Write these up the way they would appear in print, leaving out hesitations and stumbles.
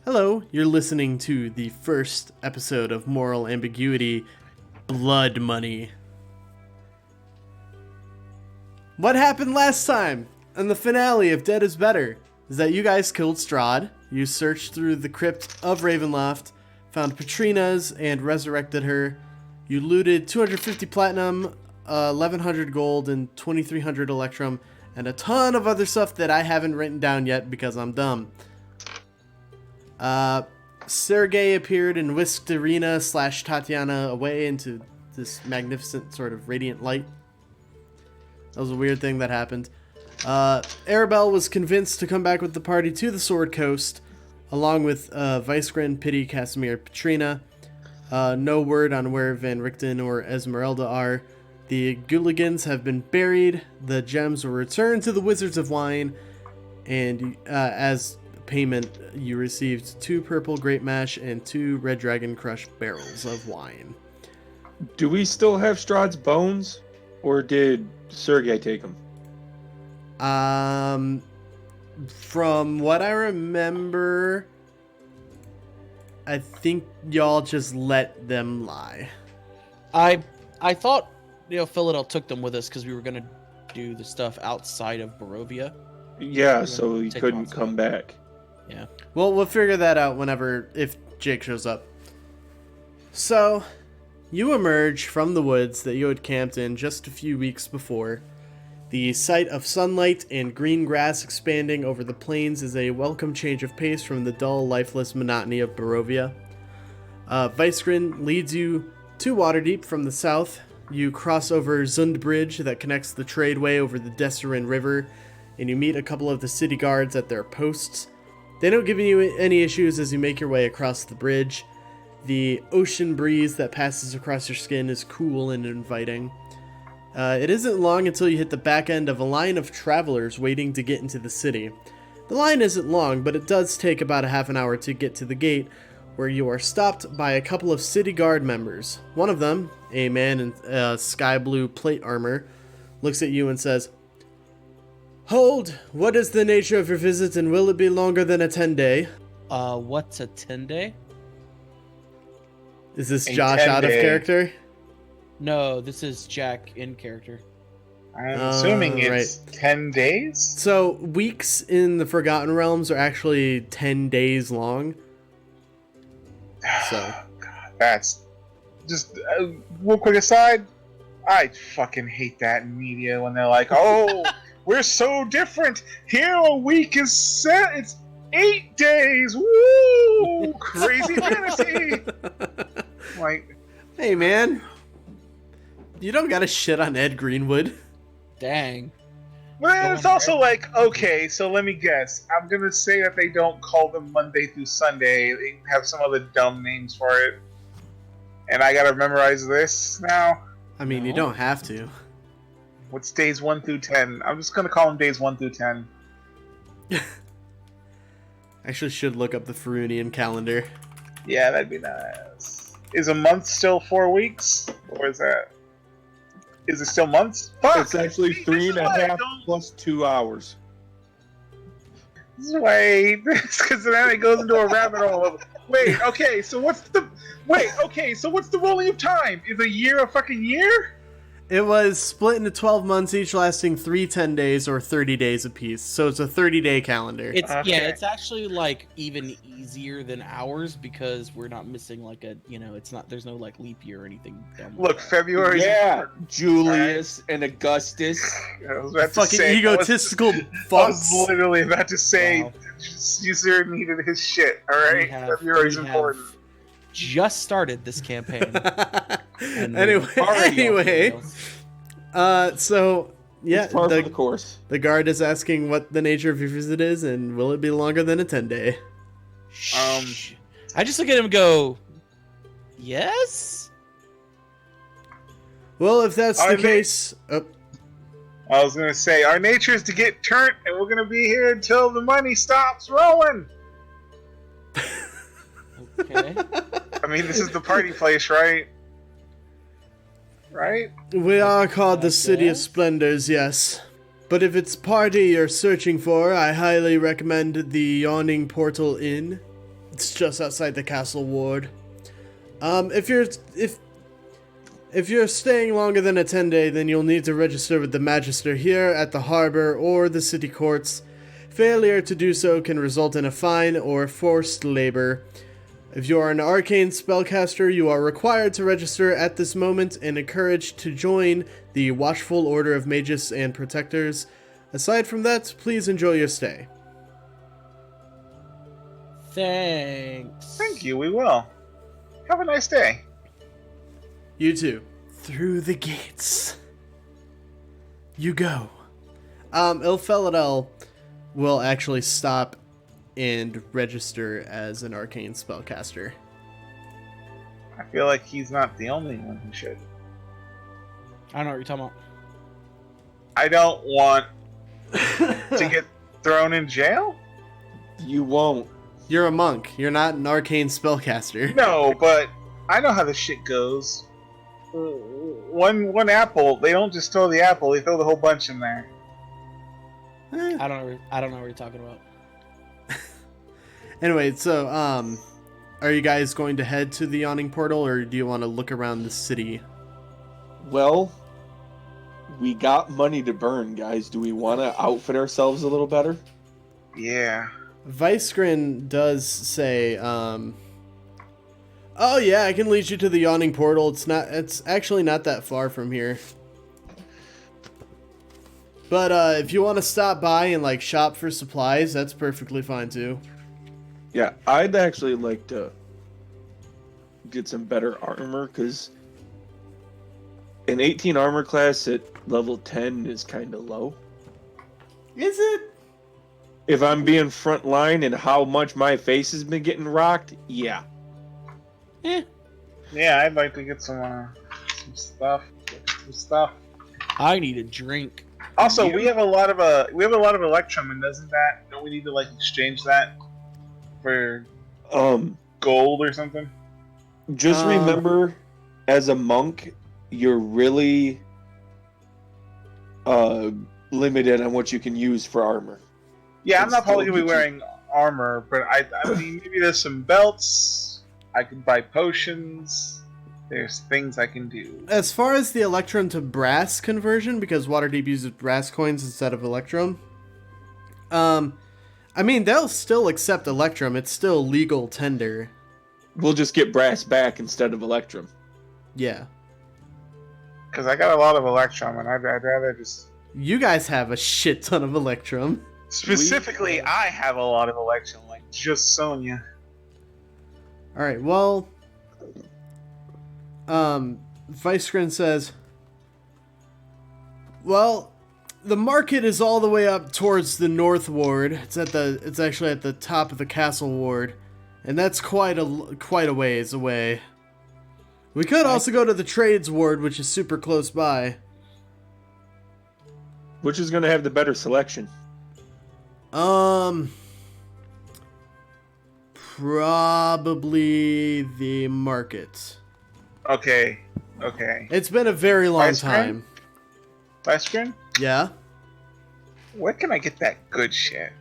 Hello, you're listening to the first episode of Moral Ambiguity, Blood Money. What happened last time in the finale of Dead is Better is that you guys killed Strahd, you searched through the crypt of Ravenloft, found Petrina's and resurrected her, you looted 250 platinum, 1100 gold, and 2300 electrum, and a ton of other stuff that I haven't written down yet because I'm dumb. Sergei appeared and whisked Irina / Tatiana away into this magnificent sort of radiant light. That was a weird thing that happened. Arabelle was convinced to come back with the party to the Sword Coast, along with Vicegrin, Pity, Casimir, Petrina. No word on where Van Richten or Esmeralda are. The Gulligans have been buried. The gems were returned to the Wizards of Wine, and as payment, you received 2 purple grape mash and 2 red dragon crush barrels of wine. Do we still have Strahd's bones, or did Sergei take them? From what I remember, I think y'all just let them lie. I thought Ilphelodel took them with us because we were gonna do the stuff outside of Barovia. Yeah, so he couldn't come back. Yeah. Well, we'll figure that out if Jake shows up. So, you emerge from the woods that you had camped in just a few weeks before. The sight of sunlight and green grass expanding over the plains is a welcome change of pace from the dull, lifeless monotony of Barovia. Vicegrin leads you to Waterdeep from the south. You cross over Zund Bridge that connects the tradeway over the Desserin River, and you meet a couple of the city guards at their posts. They don't give you any issues as you make your way across the bridge. The ocean breeze that passes across your skin is cool and inviting. It isn't long until you hit the back end of a line of travelers waiting to get into the city. The line isn't long, but it does take about a half an hour to get to the gate, where you are stopped by a couple of city guard members. One of them, a man in sky blue plate armor, looks at you and says, "Hold! What is the nature of your visit, and will it be longer than a 10-day? What's a 10-day? Is this Josh out of character? No, this is Jack in character. I'm assuming it's 10 days? So, weeks in the Forgotten Realms are actually 10 days long. So, God, that's just real quick aside. I fucking hate that in media when they're like, "Oh, we're so different. Here a week is set. It's 8 days. Woo! Crazy fantasy." Like, hey man, you don't gotta shit on Ed Greenwood. Dang. but it's also like, okay, so let me guess. I'm gonna say that they don't call them Monday through Sunday. They have some other dumb names for it, and I gotta memorize this now. I mean, you don't have to. What's days 1 through 10? I'm just gonna call them days 1 through 10. Actually, should look up the Farunian calendar. Yeah, that'd be nice. Is a month still 4 weeks, or is it still months? Fuck! It's actually 3.5 plus 2 hours. Wait, because then it goes into a rabbit hole of so what's the rolling of time? Is a year a fucking year? It was split into 12 months, each lasting 3 10 days or 30 days apiece. So it's a 30-day calendar. It's Okay. Yeah, it's actually like even easier than ours because we're not missing like there's no like leap year or anything. Look, February. Yeah, Julius and Augustus. I was about to Fucking say, egotistical I fucks. was literally about to say, Wow. User needed his shit. All right, February's important. Just started this campaign. Anyway, so yeah, It's par for the course. the guard is asking what the nature of your visit is, and will it be longer than a 10-day? I just look at him and go, yes? Well, if that's the case... I was gonna say, our nature is to get turnt, and we're gonna be here until the money stops rolling. Okay. I mean, this is the party place, right? Right? We are called the City of Splendors, yes. But if it's party you're searching for, I highly recommend the Yawning Portal Inn. It's just outside the castle ward. If you're staying longer than a 10-day, then you'll need to register with the Magister here at the harbor or the city courts. Failure to do so can result in a fine or forced labor. If you are an arcane spellcaster, you are required to register at this moment and encouraged to join the Watchful Order of Mages and Protectors. Aside from that, please enjoy your stay. Thanks. Thank you, we will. Have a nice day. You too. Through the gates. You go. Ilphelodel will actually stop and register as an arcane spellcaster. I feel like he's not the only one who should. I don't know what you're talking about. I don't want to get thrown in jail? You won't. You're a monk. You're not an arcane spellcaster. No, but I know how this shit goes. One apple, they don't just throw the apple, they throw the whole bunch in there. I don't know what you're talking about. Anyway, so, are you guys going to head to the Yawning Portal, or do you want to look around the city? Well, we got money to burn, guys. Do we want to outfit ourselves a little better? Yeah. Vicegrin does say, oh yeah, I can lead you to the Yawning Portal. It's actually not that far from here. But, if you want to stop by and, like, shop for supplies, that's perfectly fine, too. Yeah, I'd actually like to get some better armor, because an 18 armor class at level 10 is kind of low. Is it? If I'm being front line and how much my face has been getting rocked, yeah. Yeah, I'd like to get some stuff. I need a drink. Also, we have a lot of Electrum, and don't we need to like exchange that for gold or something? Just remember, as a monk, you're really limited on what you can use for armor. Yeah, I'm not probably still gonna be get you- wearing armor, but I mean, maybe there's some belts. I could buy potions. There's things I can do. As far as the Electrum to brass conversion, because Waterdeep uses brass coins instead of Electrum, I mean, they'll still accept Electrum. It's still legal tender. We'll just get brass back instead of Electrum. Yeah. Because I got a lot of Electrum, and I'd rather just... You guys have a shit ton of Electrum. Specifically, I have a lot of Electrum, like just Sonia. Alright, well... Vicegrin says, well, the market is all the way up towards the north ward. It's actually at the top of the castle ward, and that's quite a ways away. We could also go to the trades ward, which is super close by. Which is going to have the better selection? Probably the market. Okay. It's been a very long Vicegrin? time. Vicegrin? Yeah? Where can I get that good shit?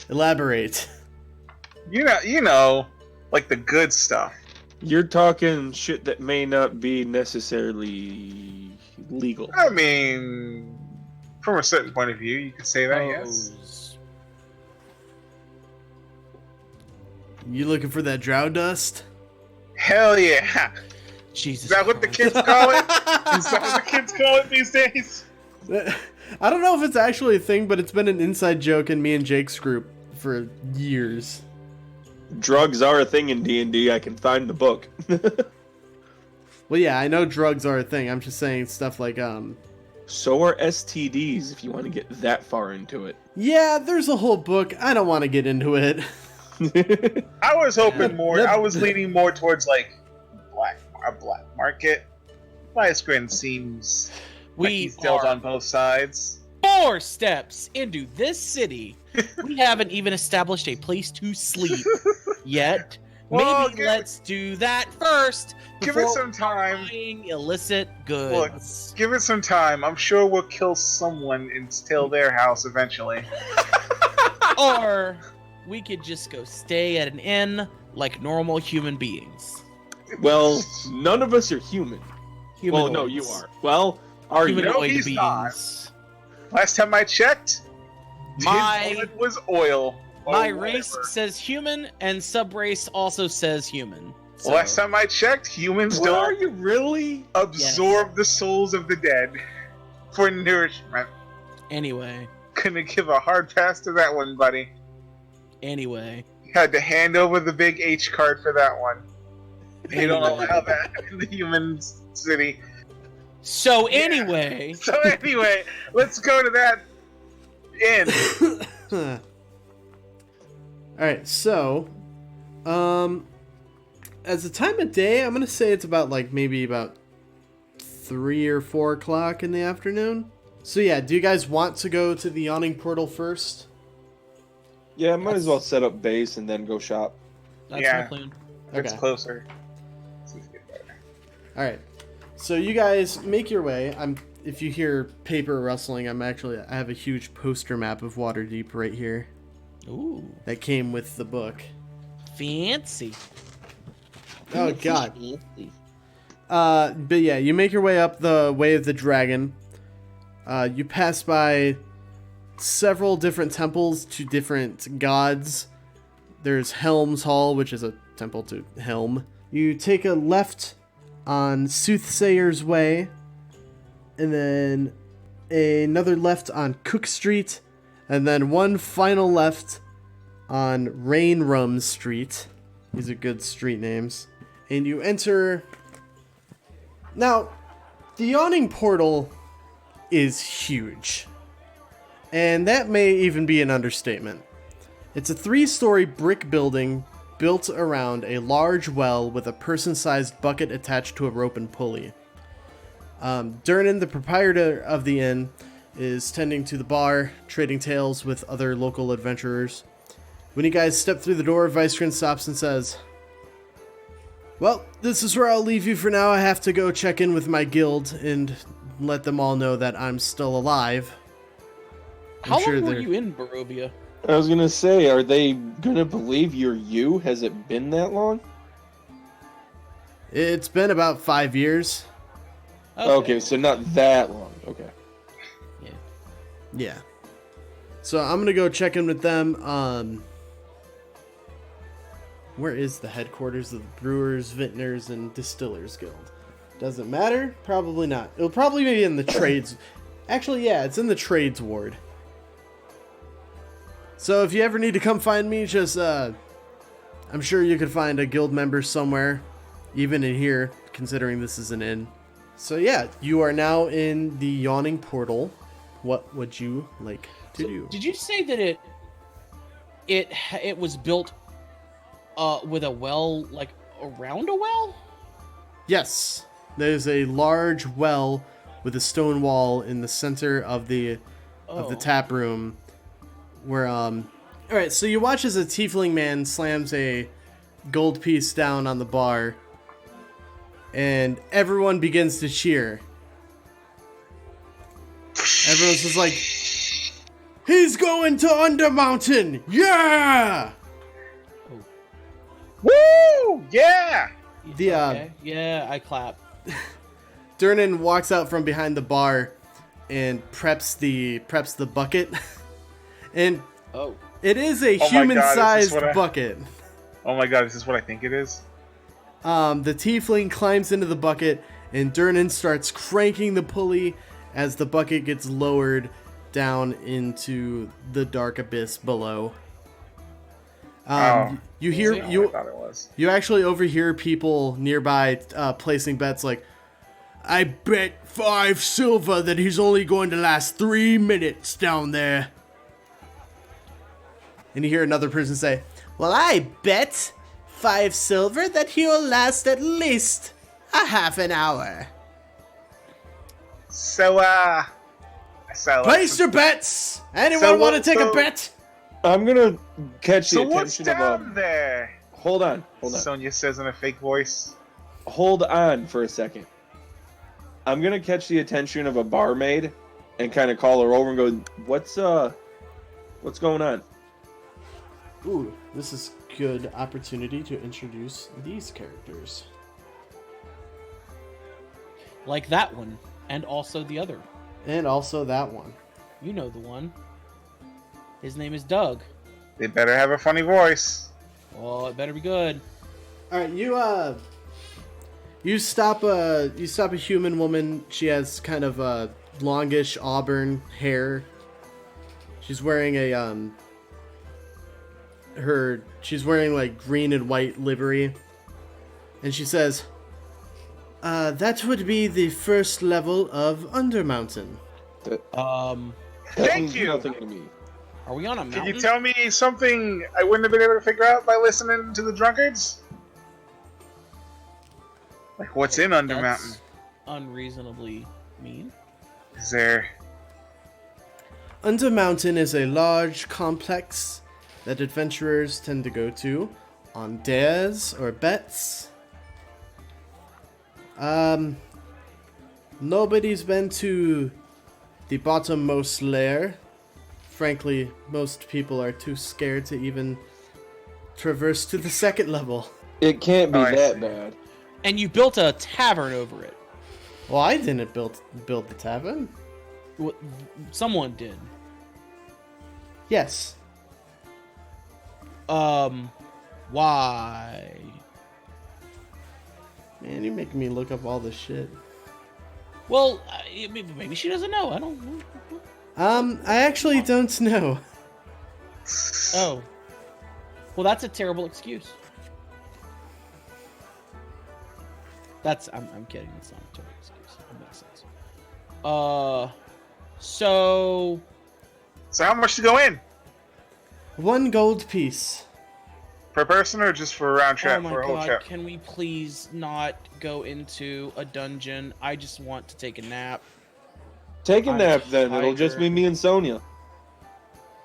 Elaborate. You know, like the good stuff. You're talking shit that may not be necessarily legal. I mean, from a certain point of view, you could say that, yes. You looking for that drow dust? Hell yeah! Jesus. Is that what the Christ. kids call it? Is that what the kids call it these days? I don't know if it's actually a thing, but it's been an inside joke in me and Jake's group for years. Drugs are a thing in D&D. I can find the book. Well, yeah, I know drugs are a thing. I'm just saying stuff like, So are STDs, if you want to get that far into it. yeah, there's a whole book. I don't want to get into it. I was hoping more. I was leaning more towards like a black market. Vicegrin seems like he's dealt on both sides. 4 steps into this city. We haven't even established a place to sleep yet. Well, Maybe let's do that first. Give it before some time. buying illicit goods. Give it some time. I'm sure we'll kill someone and steal their house eventually. Or we could just go stay at an inn like normal human beings. Well, none of us are human. Well, no, you Humanoids. are. Well, are you? Humanoid No, he's beings. Last time I checked, My his blood was oil. or my whatever. race says human, and subrace also says human. So, Last time I checked, humans What are don't you really? absorb the souls of the dead for nourishment. anyway, Couldn't give a hard pass to that one, buddy. anyway. Had to hand over the big H card for that one. You don't allow that in the human city. So anyway, So anyway, let's go to that inn. Alright, so, as a time of day, I'm gonna say it's about, like, maybe about 3 or 4 o'clock in the afternoon. So yeah, do you guys want to go to the Yawning Portal first? Yeah, might as well set up base and then go shop. that's Yeah. my plan. It's Okay. closer. Alright, so you guys make your way. If you hear paper rustling, I have a huge poster map of Waterdeep right here Ooh, that came with the book. fancy. Oh god. But yeah, you make your way up the Way of the Dragon. You pass by several different temples to different gods. There's Helm's Hall, which is a temple to Helm. You take a left on Soothsayer's Way, and then another left on Cook Street, and then one final left on Rainrum Street. These are good street names. And you enter... Now, the Yawning Portal is huge. And that may even be an understatement. It's a 3-story brick building built around a large well with a person-sized bucket attached to a rope and pulley. Durnan, the proprietor of the inn, is tending to the bar, trading tales with other local adventurers. When you guys step through the door, Vicegrin stops and says, "Well, this is where I'll leave you for now. I have to go check in with my guild and let them all know that I'm still alive." How sure long were they're- you in Barovia? I was gonna say, are they gonna believe you're you? Has it been that long? It's been about 5 years. Okay, so not that long. Okay. Yeah. So I'm gonna go check in with them. Where is the headquarters of the Brewers, Vintners, and Distillers Guild? Doesn't matter? Probably not. It'll probably be in the trades. Actually, yeah, it's in the trades ward. So if you ever need to come find me, just, I'm sure you could find a guild member somewhere, even in here, considering this is an inn. So yeah, you are now in the Yawning Portal. What would you like to do? Did you say that it was built with a well, like around a well? Yes, there's a large well with a stone wall in the center of the tap room. Where all right, so you watch as a tiefling man slams a gold piece down on the bar, and everyone begins to cheer. Everyone's just like, "He's going to Undermountain! Yeah!" Woo! Yeah! The Okay. Yeah, I clap. Durnan walks out from behind the bar and preps the bucket. And Oh, it is a Oh my God, is this human-sized what I- bucket. Oh my god, is this what I think it is? The tiefling climbs into the bucket, and Durnan starts cranking the pulley as the bucket gets lowered down into the dark abyss below. You hear it? I you thought it was. you actually overhear people nearby placing bets like, "I bet 5 silver that he's only going to last 3 minutes down there." And you hear another person say, "Well, I bet 5 silver that he'll last at least a half an hour." So, Place your bets! Anyone So want to what- take a so- bet? I'm gonna catch the So what's attention of down there? Hold on. Sonia says in a fake voice. Hold on for a second. I'm gonna catch the attention of a barmaid and kind of call her over and go, "What's going on?" Ooh, this is good opportunity to introduce these characters. Like that one, and also the other. And also that one. You know the one. His name is Doug. They better have a funny voice. Oh, it better be good. All right, you stop a human woman. She has kind of a longish auburn hair. She's wearing she's wearing like green and white livery. And she says, that would be the first level of Undermountain. That Thank means you. nothing to me. Are we on a mountain? Can you tell me something I wouldn't have been able to figure out by listening to the drunkards? Like, what's in Undermountain? That's unreasonably mean. Is there... Undermountain is a large complex that adventurers tend to go to on dares or bets. Nobody's been to the bottommost lair. Frankly, most people are too scared to even traverse to the second level. It can't be Oh, I that see. bad. And you built a tavern over it. Well, I didn't build the tavern. Wh- Someone did. Yes. Why? Man, you're making me look up all this shit. Well, maybe she doesn't know. I don't know. I actually don't know. Oh. Well, that's a terrible excuse. I'm kidding. That's not a terrible excuse. That makes sense. So So how much to go in? 1 gold piece. Per person or just for a round trip? oh my for a whole god, trip? can we please not go into a dungeon? I just want to take a nap. Take a I'm nap then. It'll just be tired. me and Sonia.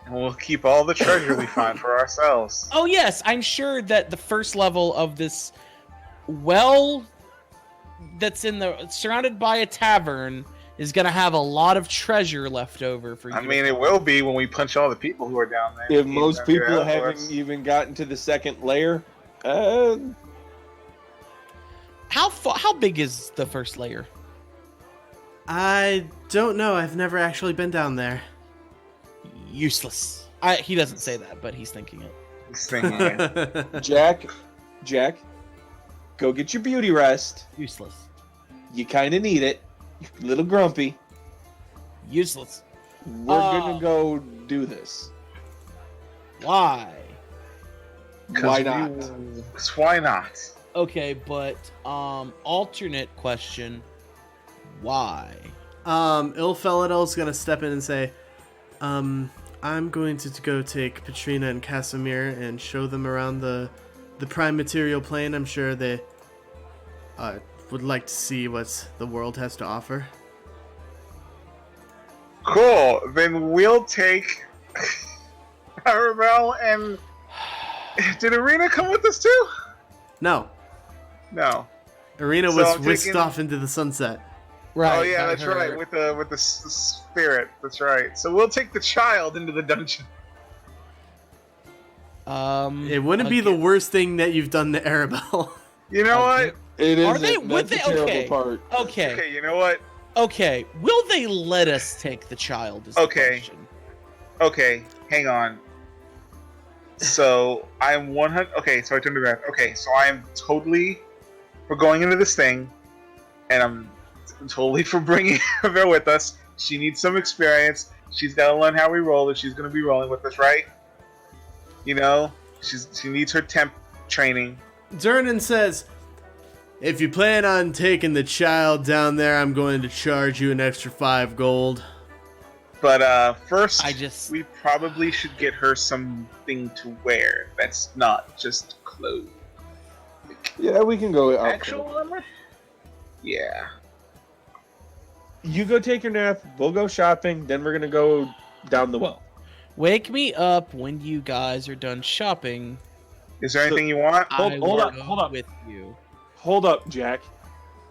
And we'll keep all the treasure we find for ourselves. Oh yes, I'm sure that the first level of this well that's surrounded by a tavern is gonna have a lot of treasure left over for you. I to mean, it find. will be when we punch all the people who are down there. If Keep most them there people for haven't us. even gotten to the second layer, How big is the first layer? I don't know. I've never actually been down there. Useless. He doesn't say that, but he's thinking it. This thing, man. Jack, go get your beauty rest. Useless. You kind of need it. You're a little grumpy. Useless. We're gonna go do this. Why? Why not? Why not? Okay, but alternate question. Why? Ilphelodel gonna step in and say, I'm going to go take Petrina and Casimir and show them around the prime material plane. I'm sure they would like to see what the world has to offer. Cool. Then we'll take Arabelle and... Did Arena come with us too? No, No. Arena So was I'm whisked taking- off into the sunset. Oh yeah, that's right. With the spirit. That's right. So we'll take the child into the dungeon. It wouldn't be the worst thing that you've done to Arabelle. You know what? It is. Are they- would That's they- the terrible okay. part. Okay. Okay, you know what? Okay. Will they let us take the child? Is the Okay. question. Okay, hang on. So I'm 100. Okay, so I turned it back. Okay, so I'm totally for going into this thing, and I'm totally for bringing her with us. She needs some experience. She's got to learn how we roll, and she's going to be rolling with us, right? You know, she needs her temp training. Durnan says, if you plan on taking the child down there, I'm going to charge you an extra 5 gold. But first, we probably should get her something to wear that's not just clothes. Yeah, we can go out. Actual armor? Yeah. You go take your nap. We'll go shopping. Then we're gonna go down the well. Wake me up when you guys are done shopping. Is there anything you want? I Hold will up, go hold up. with you. Hold up, Jack.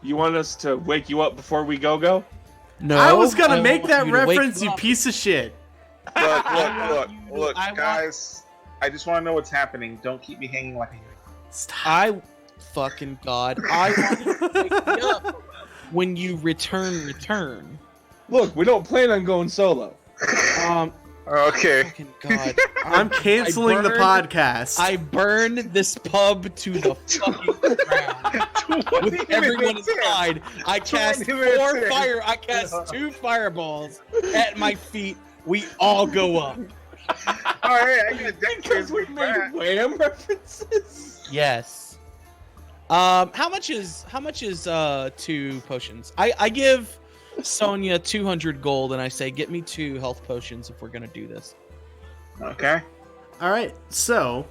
You want us to wake you up before we go? No, I was gonna make want that you to wake reference, you up. piece of shit. Look, I guys. I just want to know what's happening. Don't keep me hanging like a Stop. Fucking God. I want you to wake me up when you return. Look, we don't plan on going solo. Okay. Fucking God. I'm canceling the burned- podcast. I burn this pub to the fucking ground. With everyone inside, I cast 4 fire. I cast 2 fireballs at my feet. We all go up. Alright, I got a deck Because we made Wham references. Yes. How much is 2 potions? I give Sonia 200 gold and I say get me 2 health potions if we're gonna do this. Okay. All right, so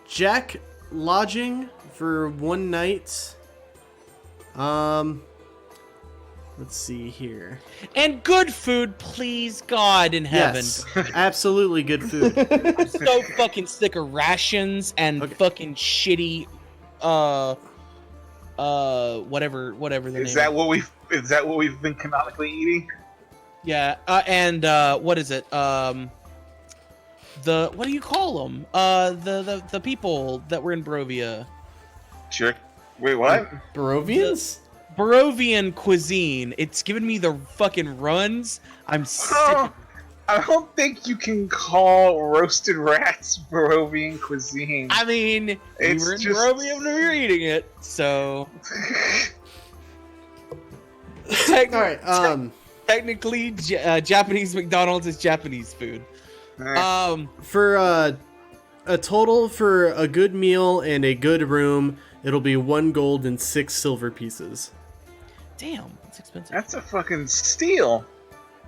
Jack lodging for 1 night. Let's see here. And good food, please, God in heaven. Yes, absolutely good food. I'm so fucking sick of rations and Okay. fucking shitty, whatever the Is name. that what we've been canonically eating? Yeah, and what is it? What do you call them? The people that were in Barovia. Sure. Wait, what? Barovians? Barovian cuisine. It's giving me the fucking runs. I'm sick. Oh, I don't think you can call roasted rats Barovian cuisine. I mean, we It's were in just- Barovia when we were eating it, so All right. technically, Japanese McDonald's is Japanese food. For a total for a good meal and a good room, it'll be 1 gold and 6 silver pieces. Damn, that's expensive. That's a fucking steal.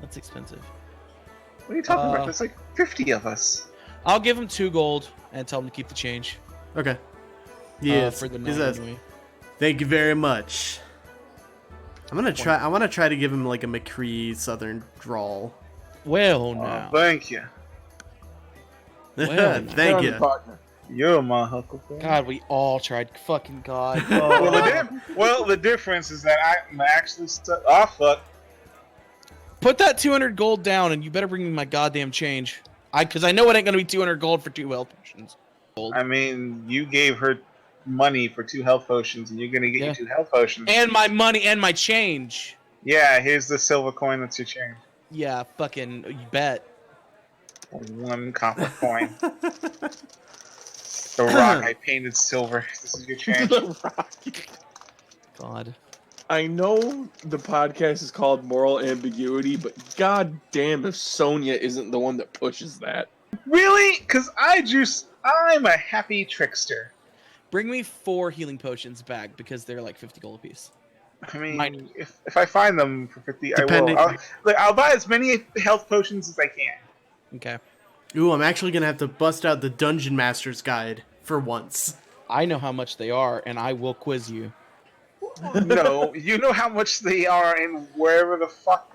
That's expensive. What are you talking about? There's like 50 of us. I'll give him 2 gold and tell him to keep the change. Okay. Yes. For the he night says, anyway. thank you very much. I want to try to give him like a McCree Southern drawl. Well, now. Thank you. Well, Thank you. Partner. You're my huckleberry. God, we all tried. Fucking God. Well, the difference is that I'm actually stuck. Oh, fuck. Put that 200 gold down, and you better bring me my goddamn change. Because I know it ain't gonna be 200 gold for 2 health potions. I mean, you gave her money for 2 health potions, and you're gonna get Yeah. you 2 health potions. And my money and my change. Yeah, here's the silver coin that's your change. Yeah, fucking, you bet. 1 copper coin. The rock I painted silver. This is your change. The Rock. God. I know the podcast is called Moral Ambiguity, but god damn if Sonia isn't the one that pushes that. Really? Because I'm a happy trickster. Bring me 4 healing potions back because they're like 50 gold apiece. I mean, Mine. if I find them for 50, Depending- I will. I'll buy as many health potions as I can. Okay. Ooh, I'm actually gonna have to bust out the Dungeon Master's Guide for once. I know how much they are, and I will quiz you. No, you know how much they are in wherever the fuck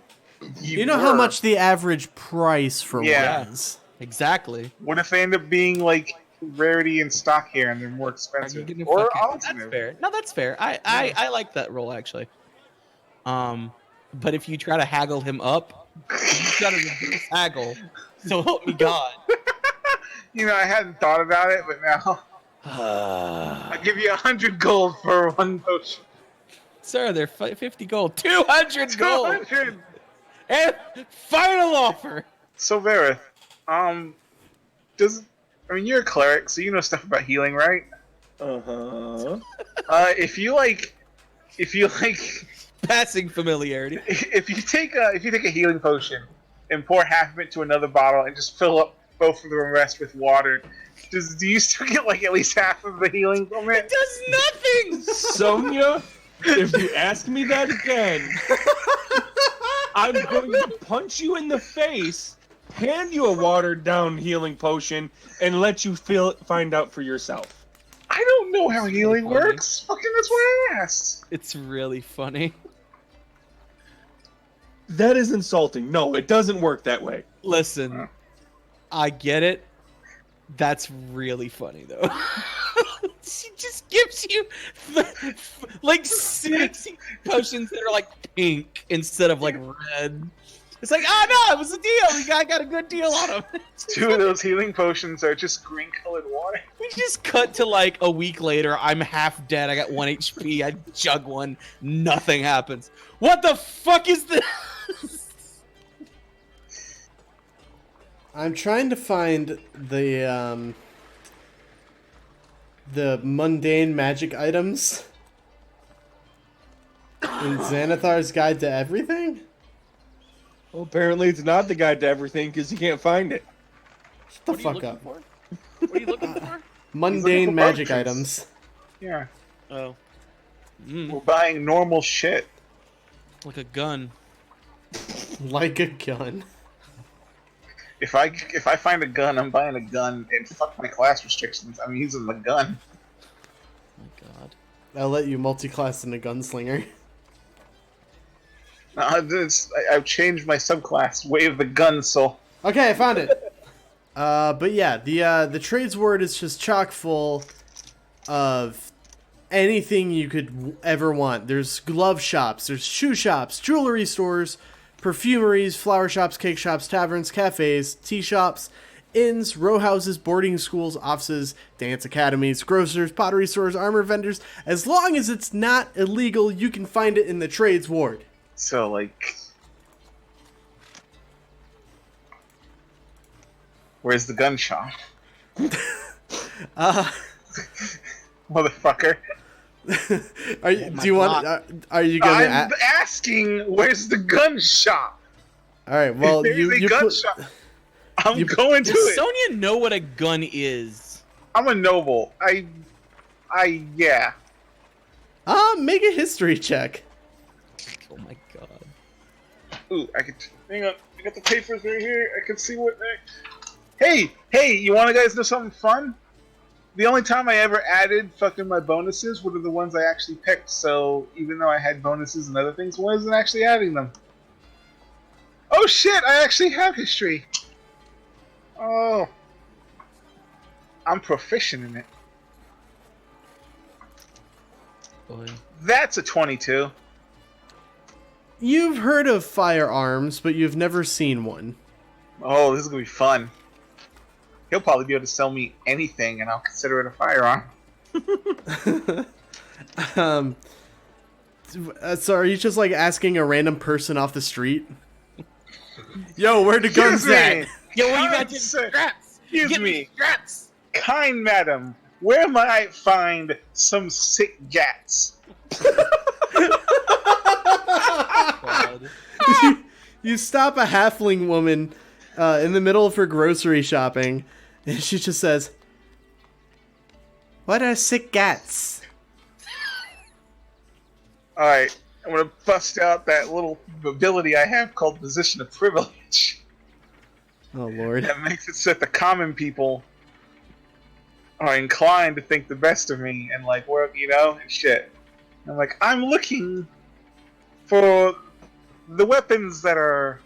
You know how were. much the average price for Yeah. one is. Exactly. What if they end up being like rarity in stock here and they're more Are you expensive? gonna Or fucking- That's alternative? fair. No, that's fair. I like that roll actually. But if you try to haggle him up, you try to reverse haggle. So help me God. You know, I hadn't thought about it, but now I'll give you 100 gold for 1 potion. Sir, they're 50 gold. 200 gold. 200. And final offer. So Varroth, you're a cleric, so you know stuff about healing, right? Uh-huh. If you like, Passing familiarity. if you take a healing potion and pour half of it to another bottle and just fill up both of the rest with water, do you still get like at least half of the healing from it? It does nothing. Sonia, if you ask me that again, I'm going to punch you in the face, hand you a watered down healing potion, and let you find out for yourself. I don't know how It's healing really funny. works. Fucking, that's why I asked. It's really funny. That is insulting. No, it doesn't work that way. Listen, I get it. That's really funny though. She just gives you like 60 potions that are like pink instead of like red. It's like, oh no, it was a deal. I got a good deal on him. 2 of those healing potions are just green-colored water. We just cut to like a week later. I'm half dead. I got 1 HP. I jug one. Nothing happens. What the fuck is this? I'm trying to find the mundane magic items in Xanathar's Guide to Everything. Well, apparently it's not the guide to everything because you can't find it. Shut the fuck up. What are you looking for? Mundane for magic potions. items. Yeah. Oh. We're buying normal shit. Like a gun. Like a gun. If I find a gun, I'm buying a gun, and fuck my class restrictions. I'm using the gun. Oh my god. I'll let you multi-class in a gunslinger. I've changed my subclass. Wave the gun, so. Okay, I found it. But yeah, the trades ward is just chock full of anything you could ever want. There's glove shops, there's shoe shops, jewelry stores, perfumeries, flower shops, cake shops, taverns, cafes, tea shops, inns, row houses, boarding schools, offices, dance academies, grocers, pottery stores, armor vendors. As long as it's not illegal, you can find it in the trades ward. So, like. Where's the gun shop? Motherfucker. Are you? Oh my do you want? Are you gonna? I'm asking, where's the gun shop? All right. Well, There's you a gun put- shop. I'm going to Does it. Sonia know what a gun is? I'm a noble. Yeah. Make a history check. Oh my god. Ooh, hang on. I got the papers right here. I can see what. Hey, you want to guys know something fun? The only time I ever added fucking my bonuses were the ones I actually picked. So even though I had bonuses and other things, I wasn't actually adding them. Oh shit! I actually have history. Oh, I'm proficient in it. Boy. That's a 22. You've heard of firearms, but you've never seen one. Oh, this is gonna be fun. He'll probably be able to sell me anything, and I'll consider it a firearm. So are you just like asking a random person off the street? Yo, where the guns at? Yo, what you got? Kind Your sir- straps. Excuse Get me. the straps. Kind madam, where might I find some sick gats? God. You stop a halfling woman in the middle of her grocery shopping, and she just says, "What are sick gats?" Alright, I'm gonna bust out that little ability I have called Position of Privilege. Oh lord. That makes it so that the common people are inclined to think the best of me and like work, and shit. I'm like, I'm looking for the weapons that are,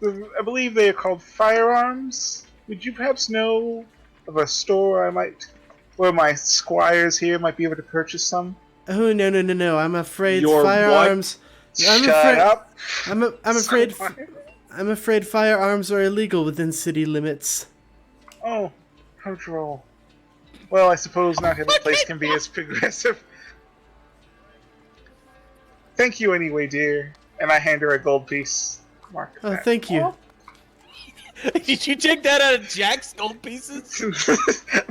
I believe they are called firearms. Would you perhaps know of a store where my squires here might be able to purchase some? Oh no! I'm afraid Your firearms. I'm Shut afraid. up. I'm afraid. Squire. I'm afraid firearms are illegal within city limits. Oh, how droll. Well, I suppose not every place can be as progressive. Thank you anyway, dear. And I hand her a gold piece. Mark Oh, that. thank you. Did you take that out of Jack's gold pieces?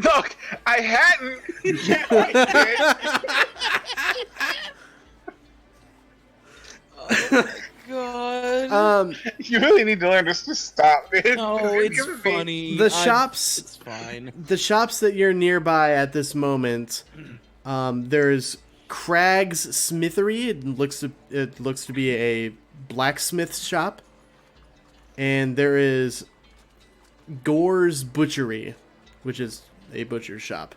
Look, I hadn't. Yeah, I Oh my god. did. You really need to learn to stop, dude. No, You're it's giving me- funny. The shops. It's fine. The shops that you're nearby at this moment, there's Craig's Smithery. It looks to be a blacksmith shop, and there is Gore's Butchery, which is a butcher shop,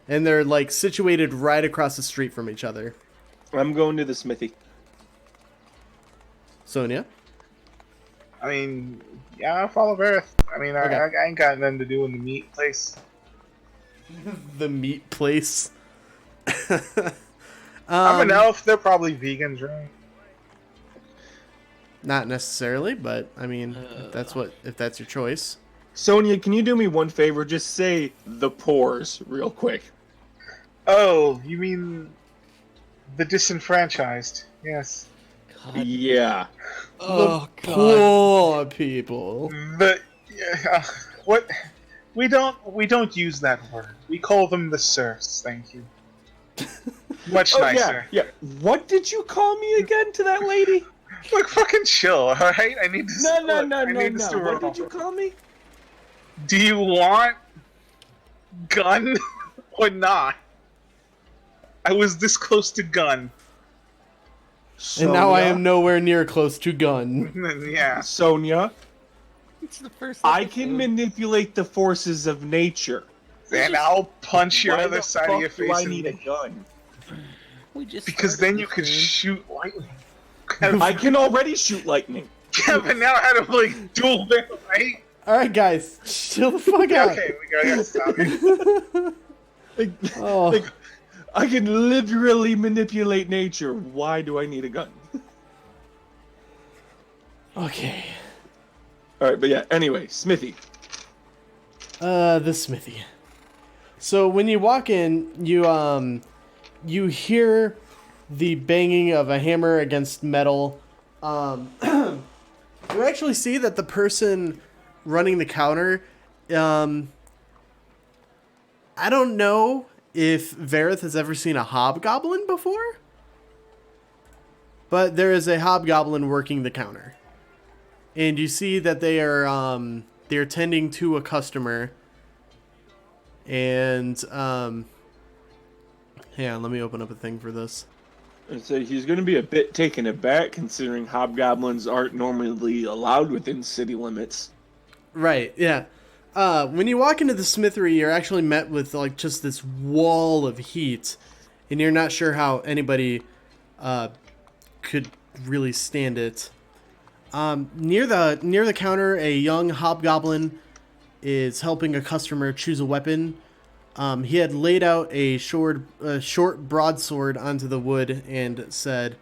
and they're like situated right across the street from each other. I'm going to the smithy. Sonia, I mean, yeah, I'll follow Varroth. I mean, Okay. I ain't got nothing to do in the meat place. the meat place. I'm an elf. They're probably vegans, right? Not necessarily, but I mean, if that's your choice. Sonia, can you do me one favor? Just say the pores real quick. Oh, you mean the disenfranchised? Yes. God. Yeah. Oh, the God. poor people. What? We don't use that word. We call them the serfs. Thank you. Much nicer. Yeah. What did you call me again to that lady? Look, fucking chill, alright? I need to. No. What What did you call me? Do you want gun or not? I was this close to gun. And now I Sonia? am nowhere near close to gun. Yeah. Sonia, It's the first I can manipulate the forces of nature. Then I'll punch your Why other the side fuck of your do face. I need a gun? Because then you could shoot lightning. I can already shoot lightning. Yeah, but now I had to like dual barrel, right? Alright, guys, chill the fuck out. Okay, we gotta stop it. Oh. Like, I can literally manipulate nature. Why do I need a gun? Okay. Alright, but yeah, anyway, Smithy. The smithy. So when you walk in, you hear the banging of a hammer against metal. You actually see that the person running the counter, I don't know if Varroth has ever seen a hobgoblin before, but there is a hobgoblin working the counter. And you see that they're tending to a customer. And, hang on, let me open up a thing for this. And so he's going to be a bit taken aback considering hobgoblins aren't normally allowed within city limits. Right, yeah. When you walk into the smithery, you're actually met with, like, just this wall of heat. And you're not sure how anybody, could really stand it. Near the counter, a young hobgoblin is helping a customer choose a weapon. He had laid out a short broadsword onto the wood and said,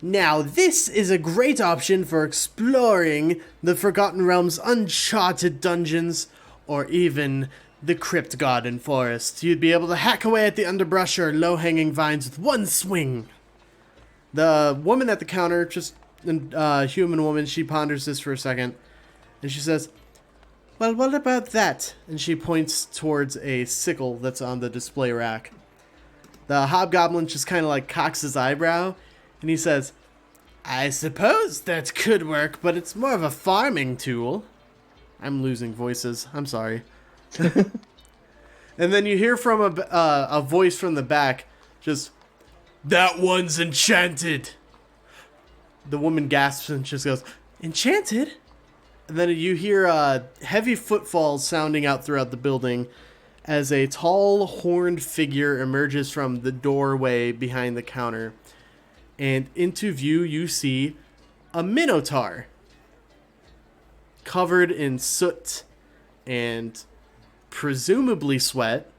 "Now this is a great option for exploring the Forgotten Realms' uncharted dungeons, or even the Crypt Garden Forest. You'd be able to hack away at the underbrush or low-hanging vines with one swing." The woman at the counter, just a human woman, she ponders this for a second, and she says, "Well, what about that?" And she points towards a sickle that's on the display rack. The hobgoblin just kind of like cocks his eyebrow, and he says, "I suppose that could work, but it's more of a farming tool." I'm losing voices. I'm sorry. And then you hear from a voice from the back, just, "That one's enchanted." The woman gasps and just goes, "Enchanted?" And then you hear heavy footfalls sounding out throughout the building as a tall, horned figure emerges from the doorway behind the counter. And into view you see a minotaur covered in soot and presumably sweat.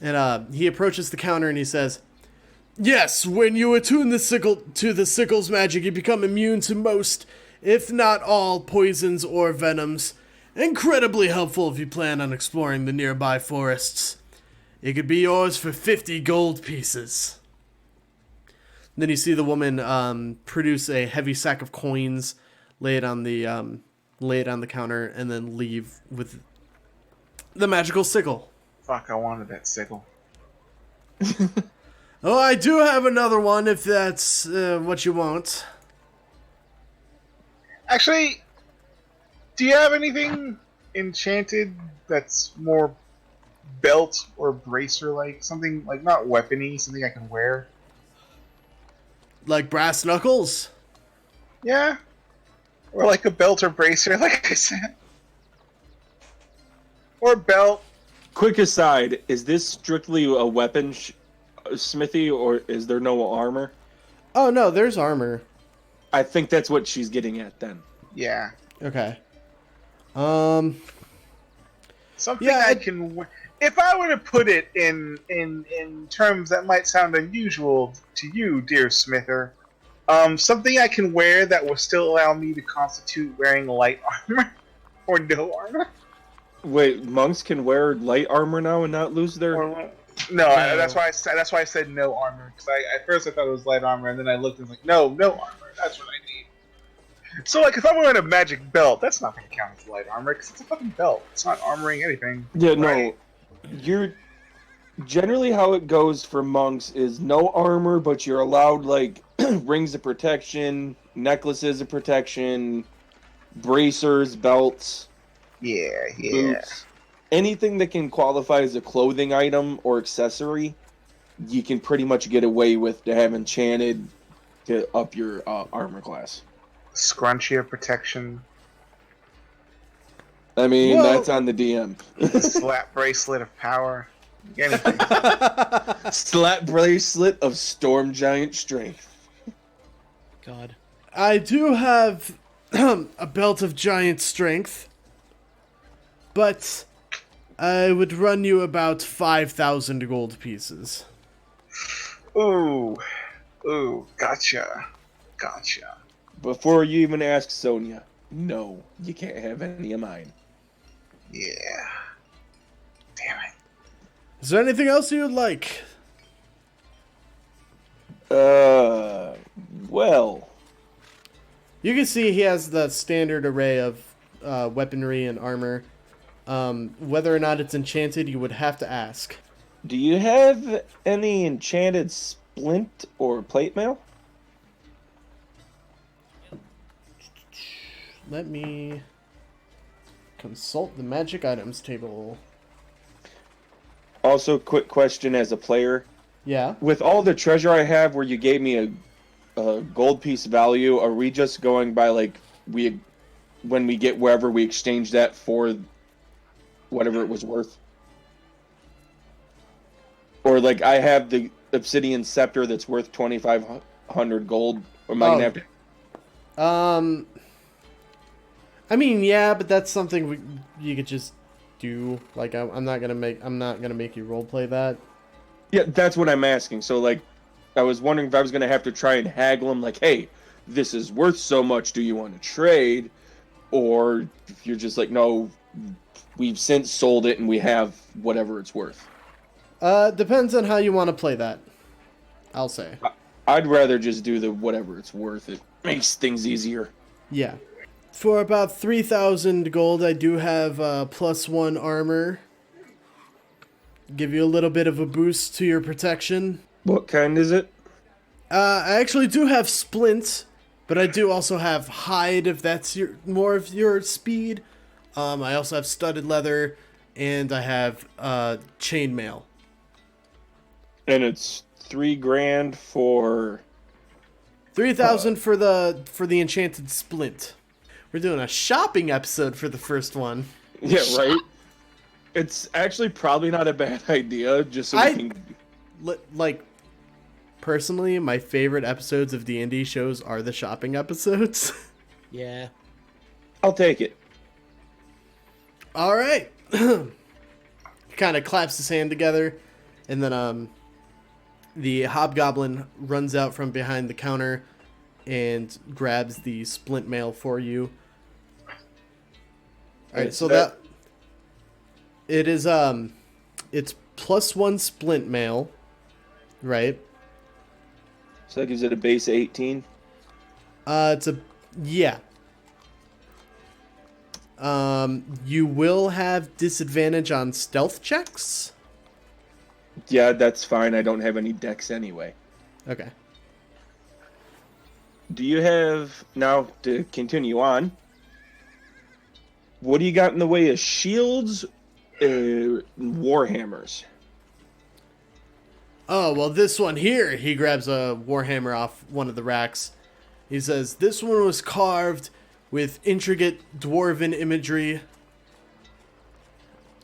And he approaches the counter and he says, "Yes, when you attune the sickle to the sickle's magic, you become immune to most, if not all, poisons or venoms. Incredibly helpful if you plan on exploring the nearby forests. It could be yours for 50 gold pieces." Then you see the woman produce a heavy sack of coins, lay it on the counter, and then leave with the magical sickle. Fuck, I wanted that sickle. Oh, I do have another one if that's what you want. Actually, do you have anything enchanted that's more belt or bracer like? Something like not weapony, something I can wear? Like brass knuckles? Yeah? Or like a belt or bracer, like I said. Or belt. Quick aside, is this strictly a weapon smithy, or is there no armor? Oh, no, there's armor. I think that's what she's getting at then. Yeah. Okay. Something Yeah, I can wear. If I were to put it in terms that might sound unusual to you, dear Smither, Something I can wear that will still allow me to constitute wearing light armor or no armor. Wait, monks can wear light armor now and not lose their. No, that's why I said no armor. Because at first I thought it was light armor, and then I looked and was like, no armor. That's what I need. So like, if I'm wearing a magic belt, that's not going to count as light armor because it's a fucking belt. It's not armoring anything. Yeah, right? no. You're generally how it goes for monks is no armor, but you're allowed like rings of protection, necklaces of protection, bracers, belts. Yeah. Boots, anything that can qualify as a clothing item or accessory, you can pretty much get away with to have enchanted to up your armor class. Scrunchie of protection. I mean, Well- that's on the DM. Slap bracelet of power. Anything. Slap bracelet of storm giant strength. God. I do have a belt of giant strength, but I would run you about 5,000 gold pieces. Ooh, gotcha. Before you even ask Sonia, no, you can't have any of mine. Yeah. Damn it. Is there anything else you would like? Well, You can see he has the standard array of weaponry and armor. Whether or not it's enchanted, you would have to ask. do you have any enchanted splint or plate mail? Let me consult the magic items table. Also, quick question as a player. Yeah. With all the treasure I have where you gave me a gold piece value, are we just going by like when we get wherever we exchange that for whatever it was worth? Or like I have the obsidian scepter that's worth 2,500 gold. Or am I gonna have to... I mean, yeah, but that's something you could just do. Like, I'm not gonna make you roleplay that. Yeah, that's what I'm asking. So like, I was wondering if I was gonna have to try and haggle him, like, hey, this is worth so much. Do you want to trade? Or if you're just like, no, we've since sold it and we have whatever it's worth. Depends on how you want to play that. I'll say. I'd rather just do the whatever it's worth. It makes things easier. Yeah. For about 3,000 gold, I do have +1 armor. Give you a little bit of a boost to your protection. What kind is it? I actually do have splint, but I do also have hide if that's more of your speed. I also have studded leather, and I have chainmail. And it's $3,000 for 3,000 for the enchanted splint. We're doing a shopping episode for the first one. yeah, right. It's actually probably not a bad idea. Just so we can. Like, personally, my favorite episodes of D&D shows are the shopping episodes. Yeah. I'll take it. All right. He kind of claps his hand together, and then the hobgoblin runs out from behind the counter and grabs the splint mail for you. All right, so that it is it's +1 splint mail, right? So that gives it a base of 18. Yeah. You will have disadvantage on stealth checks. Yeah, that's fine. I don't have any decks anyway. Okay. Do you have, now to continue on, what do you got in the way of shields, warhammers? Oh, well, this one here, he grabs a warhammer off one of the racks. He says, this one was carved with intricate dwarven imagery.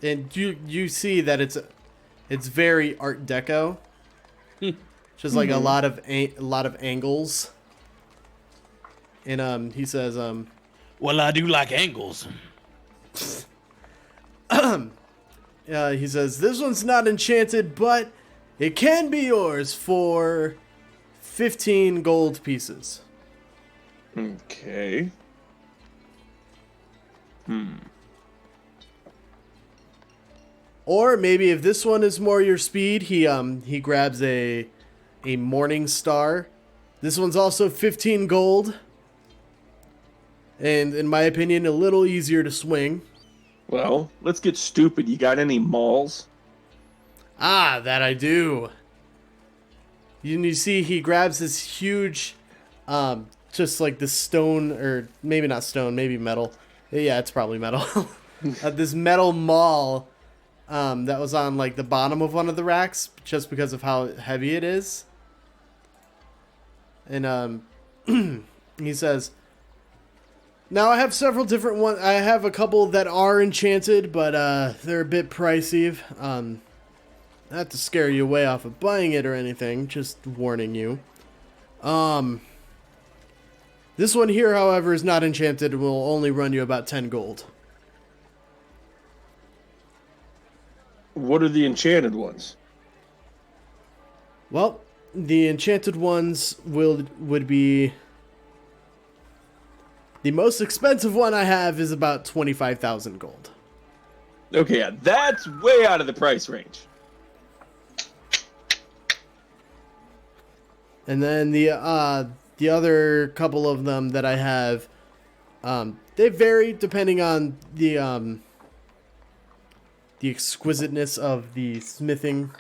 And you see that it's very Art Deco. Just like a lot of angles. And he says, Well, I do like angles. he says, this one's not enchanted, but it can be yours for 15 gold pieces. Okay. Or maybe if this one is more your speed, he grabs a morning star. This one's also 15 gold. And in my opinion, a little easier to swing. Well, let's get stupid. You got any mauls? Ah, that I do. You see he grabs this huge, just like this stone, or maybe not stone, maybe metal. Yeah, it's probably metal. This metal maul that was on like the bottom of one of the racks just because of how heavy it is. And he says, now I have several different ones. I have a couple that are enchanted, but they're a bit pricey. Not to scare you away off of buying it or anything, just warning you. This one here, however, is not enchanted and will only run you about 10 gold. What are the enchanted ones? Well, the enchanted ones would be... The most expensive one I have is about 25,000 gold. Okay, yeah, that's way out of the price range. And then the other couple of them that I have, they vary depending on the exquisiteness of the smithing.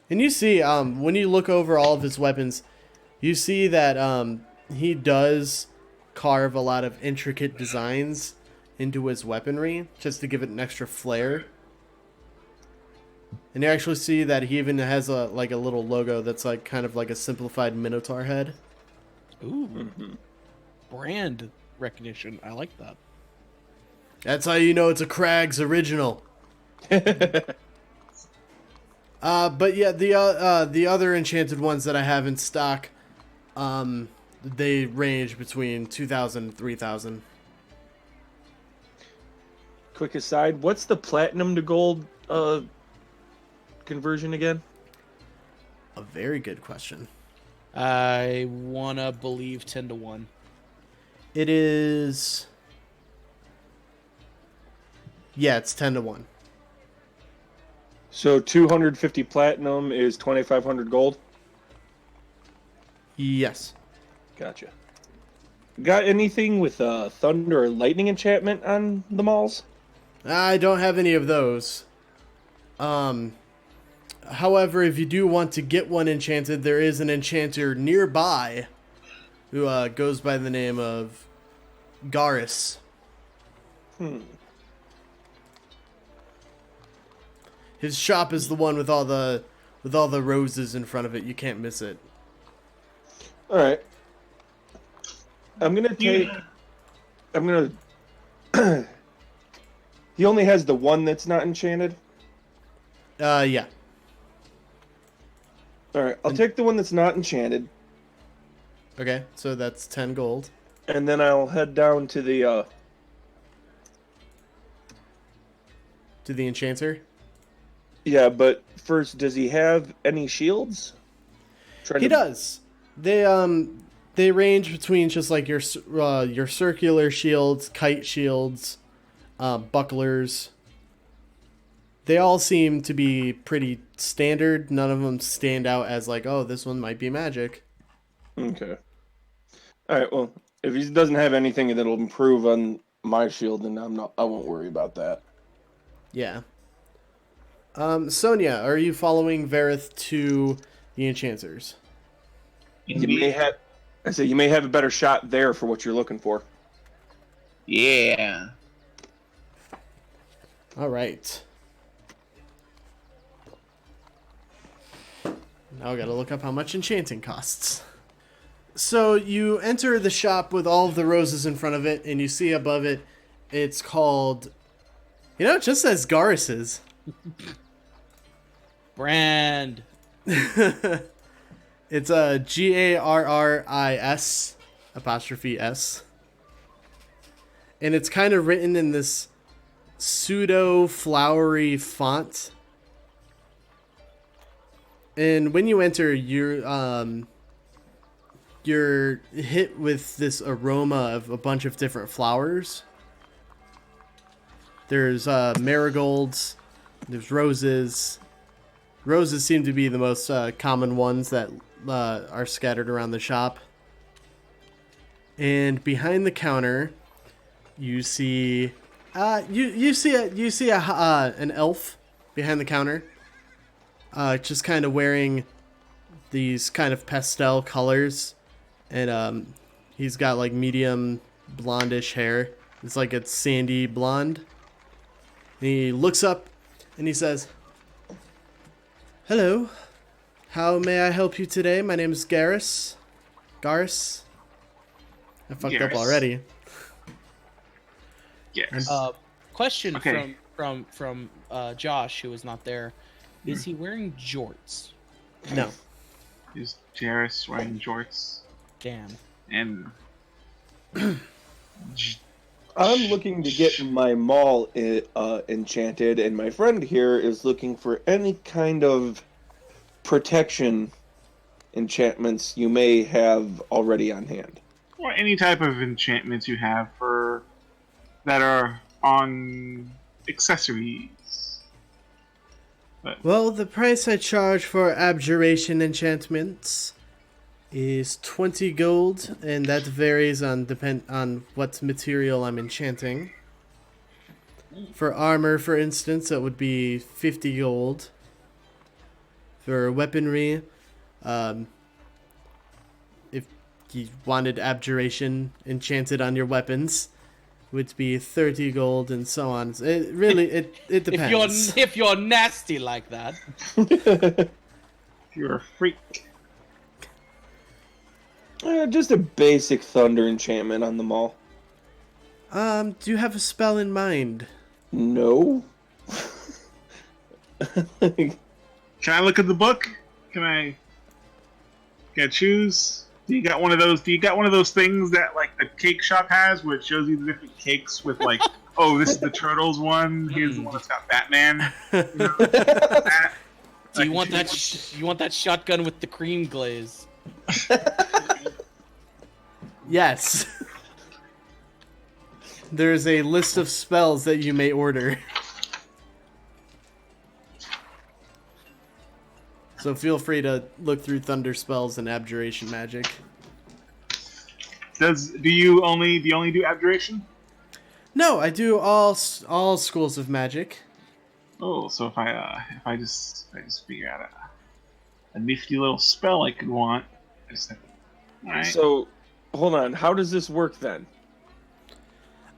And you see, when you look over all of his weapons, you see that he does carve a lot of intricate designs into his weaponry just to give it an extra flair. And you actually see that he even has a little logo that's like kind of like a simplified Minotaur head. Ooh. Brand recognition. I like that. That's how you know it's a Crag's original. But yeah, the other enchanted ones that I have in stock, they range between 2,000 and 3,000. Quick aside, what's the platinum to gold conversion again? A very good question. I wanna believe 10 to 1. It is... Yeah, it's 10 to 1. So 250 platinum is 2,500 gold? Yes. Gotcha. Got anything with thunder or lightning enchantment on the malls? I don't have any of those. However, if you do want to get one enchanted, there is an enchanter nearby who goes by the name of Garrus. His shop is the one with all the roses in front of it. You can't miss it. All right. I'm gonna. He only has the one that's not enchanted. Yeah. All right. I'll take the one that's not enchanted, Okay, so that's 10 gold. and then I'll head down to the. To the enchanter. Yeah, but first, does he have any shields? He does. They range between just like your circular shields, kite shields, bucklers. They all seem to be pretty standard. None of them stand out as like, oh, this one might be magic. Okay. All right. Well, if he doesn't have anything that'll improve on my shield, then I won't worry about that. Yeah. Sonia, are you following Varroth to the enchanters? You may have. I say you may have a better shot there for what you're looking for. Yeah. All right. Now I gotta look up how much enchanting costs. So you enter the shop with all of the roses in front of it, and you see above it, it's called... You know, it just says Garrus's. Brand. It's a Garris apostrophe S. And it's kind of written in this pseudo flowery font. And when you enter, you're hit with this aroma of a bunch of different flowers. There's marigolds, there's roses. Roses seem to be the most common ones that are scattered around the shop. And behind the counter, you see you see an elf behind the counter, just kind of wearing these kind of pastel colors, and he's got like medium blondish hair. It's like it's sandy blonde. And he looks up and he says, "Hello, how may I help you today? My name is Garrus. Garrus. I fucked up Garrus. already." Yes. Question Okay. from Josh, who was not there. Is he wearing jorts? No. Is Jairus wearing jorts? Damn. And I'm looking to get my mall enchanted, and my friend here is looking for any kind of protection enchantments you may have already on hand. or any type of enchantments you have for that are on accessories. Well, the price I charge for abjuration enchantments is 20 gold, and that varies on what material I'm enchanting. For armor, for instance, it would be 50 gold. For weaponry, if you wanted abjuration enchanted on your weapons, would be 30 gold, and so on. It really it depends. If you're nasty like that. You're a freak. Just a basic thunder enchantment on the mall. Do you have a spell in mind? No. Can I look at the book? Can I choose? Do you got one of those? Do you got one of those things that like the cake shop has, where it shows you the different cakes with like, oh, this is the Turtles one. Here's the one that's got Batman. You know, that. Do you want that? You want that shotgun with the cream glaze? Yes. There's a list of spells that you may order. So feel free to look through thunder spells and abjuration magic. Do you only do abjuration? No, I do all schools of magic. Oh, so if I just figure out a nifty little spell I could want, I just have to, all right. So, hold on. How does this work then?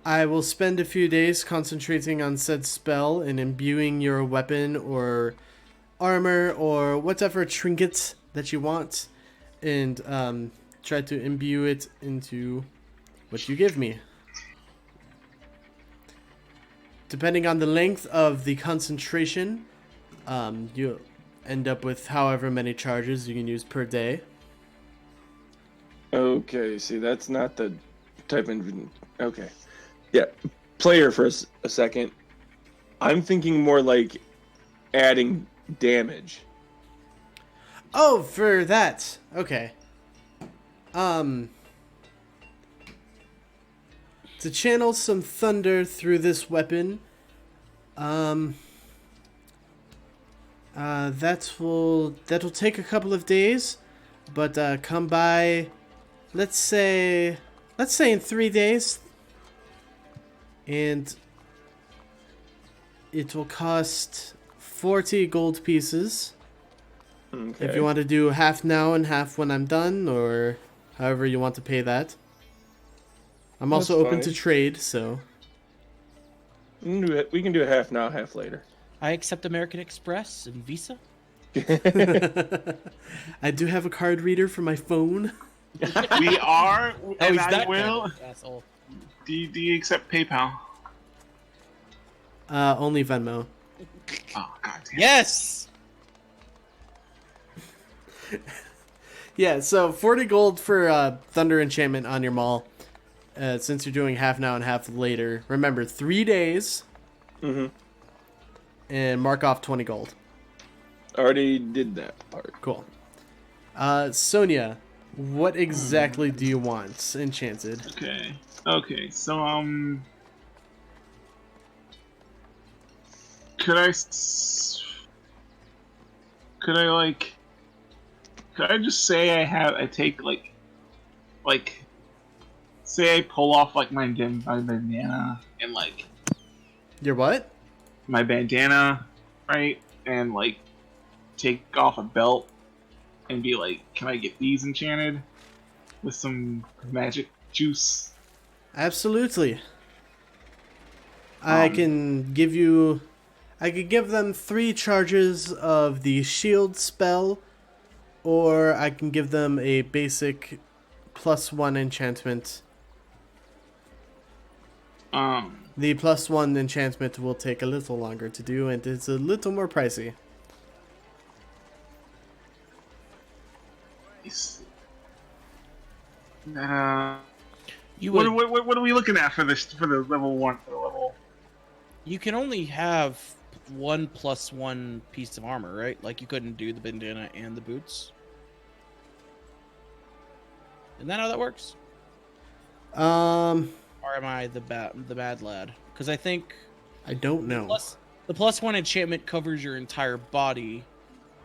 I will spend a few days concentrating on said spell and imbuing your weapon or armor or whatever trinket that you want, and try to imbue it into what you give me. Depending on the length of the concentration, you end up with however many charges you can use per day. Okay, see, that's not the type of... Okay. Yeah, player for a second. I'm thinking more like adding damage. Oh, for that. Okay. To channel some thunder through this weapon, that'll take a couple of days, but come by, let's say in 3 days, and it will cost 40 gold pieces. Okay. If you want to do half now and half when I'm done, or however you want to pay that. I'm also That's open fine. to trade, so... We can do it half now, half later. I accept American Express and Visa. I do have a card reader for my phone. We are, and he's I that will. kind of asshole. Do you accept PayPal? Only Venmo. Oh god damn. Yes. Yeah, so 40 gold for Thunder Enchantment on your mall. Since you're doing half now and half later. Remember, 3 days. Mm-hmm. And mark off 20 gold. Already did that part. Cool. Sonia, what exactly do you want enchanted? Okay. So could I just say say I pull off like my bandana and like Your what? my bandana, right? And like take off a belt and be like, can I get these enchanted with some magic juice? Absolutely. I Um, could give them 3 charges of the shield spell, or I can give them a basic +1 enchantment. The +1 enchantment will take a little longer to do, and it's a little more pricey. You would. what are we looking at for this for the level 1 for the level? You can only have 1 + 1 piece of armor, right? Like you couldn't do the bandana and the boots. Isn't that how that works? Or am I the bad lad? Because I think I don't know. the +1 enchantment covers your entire body,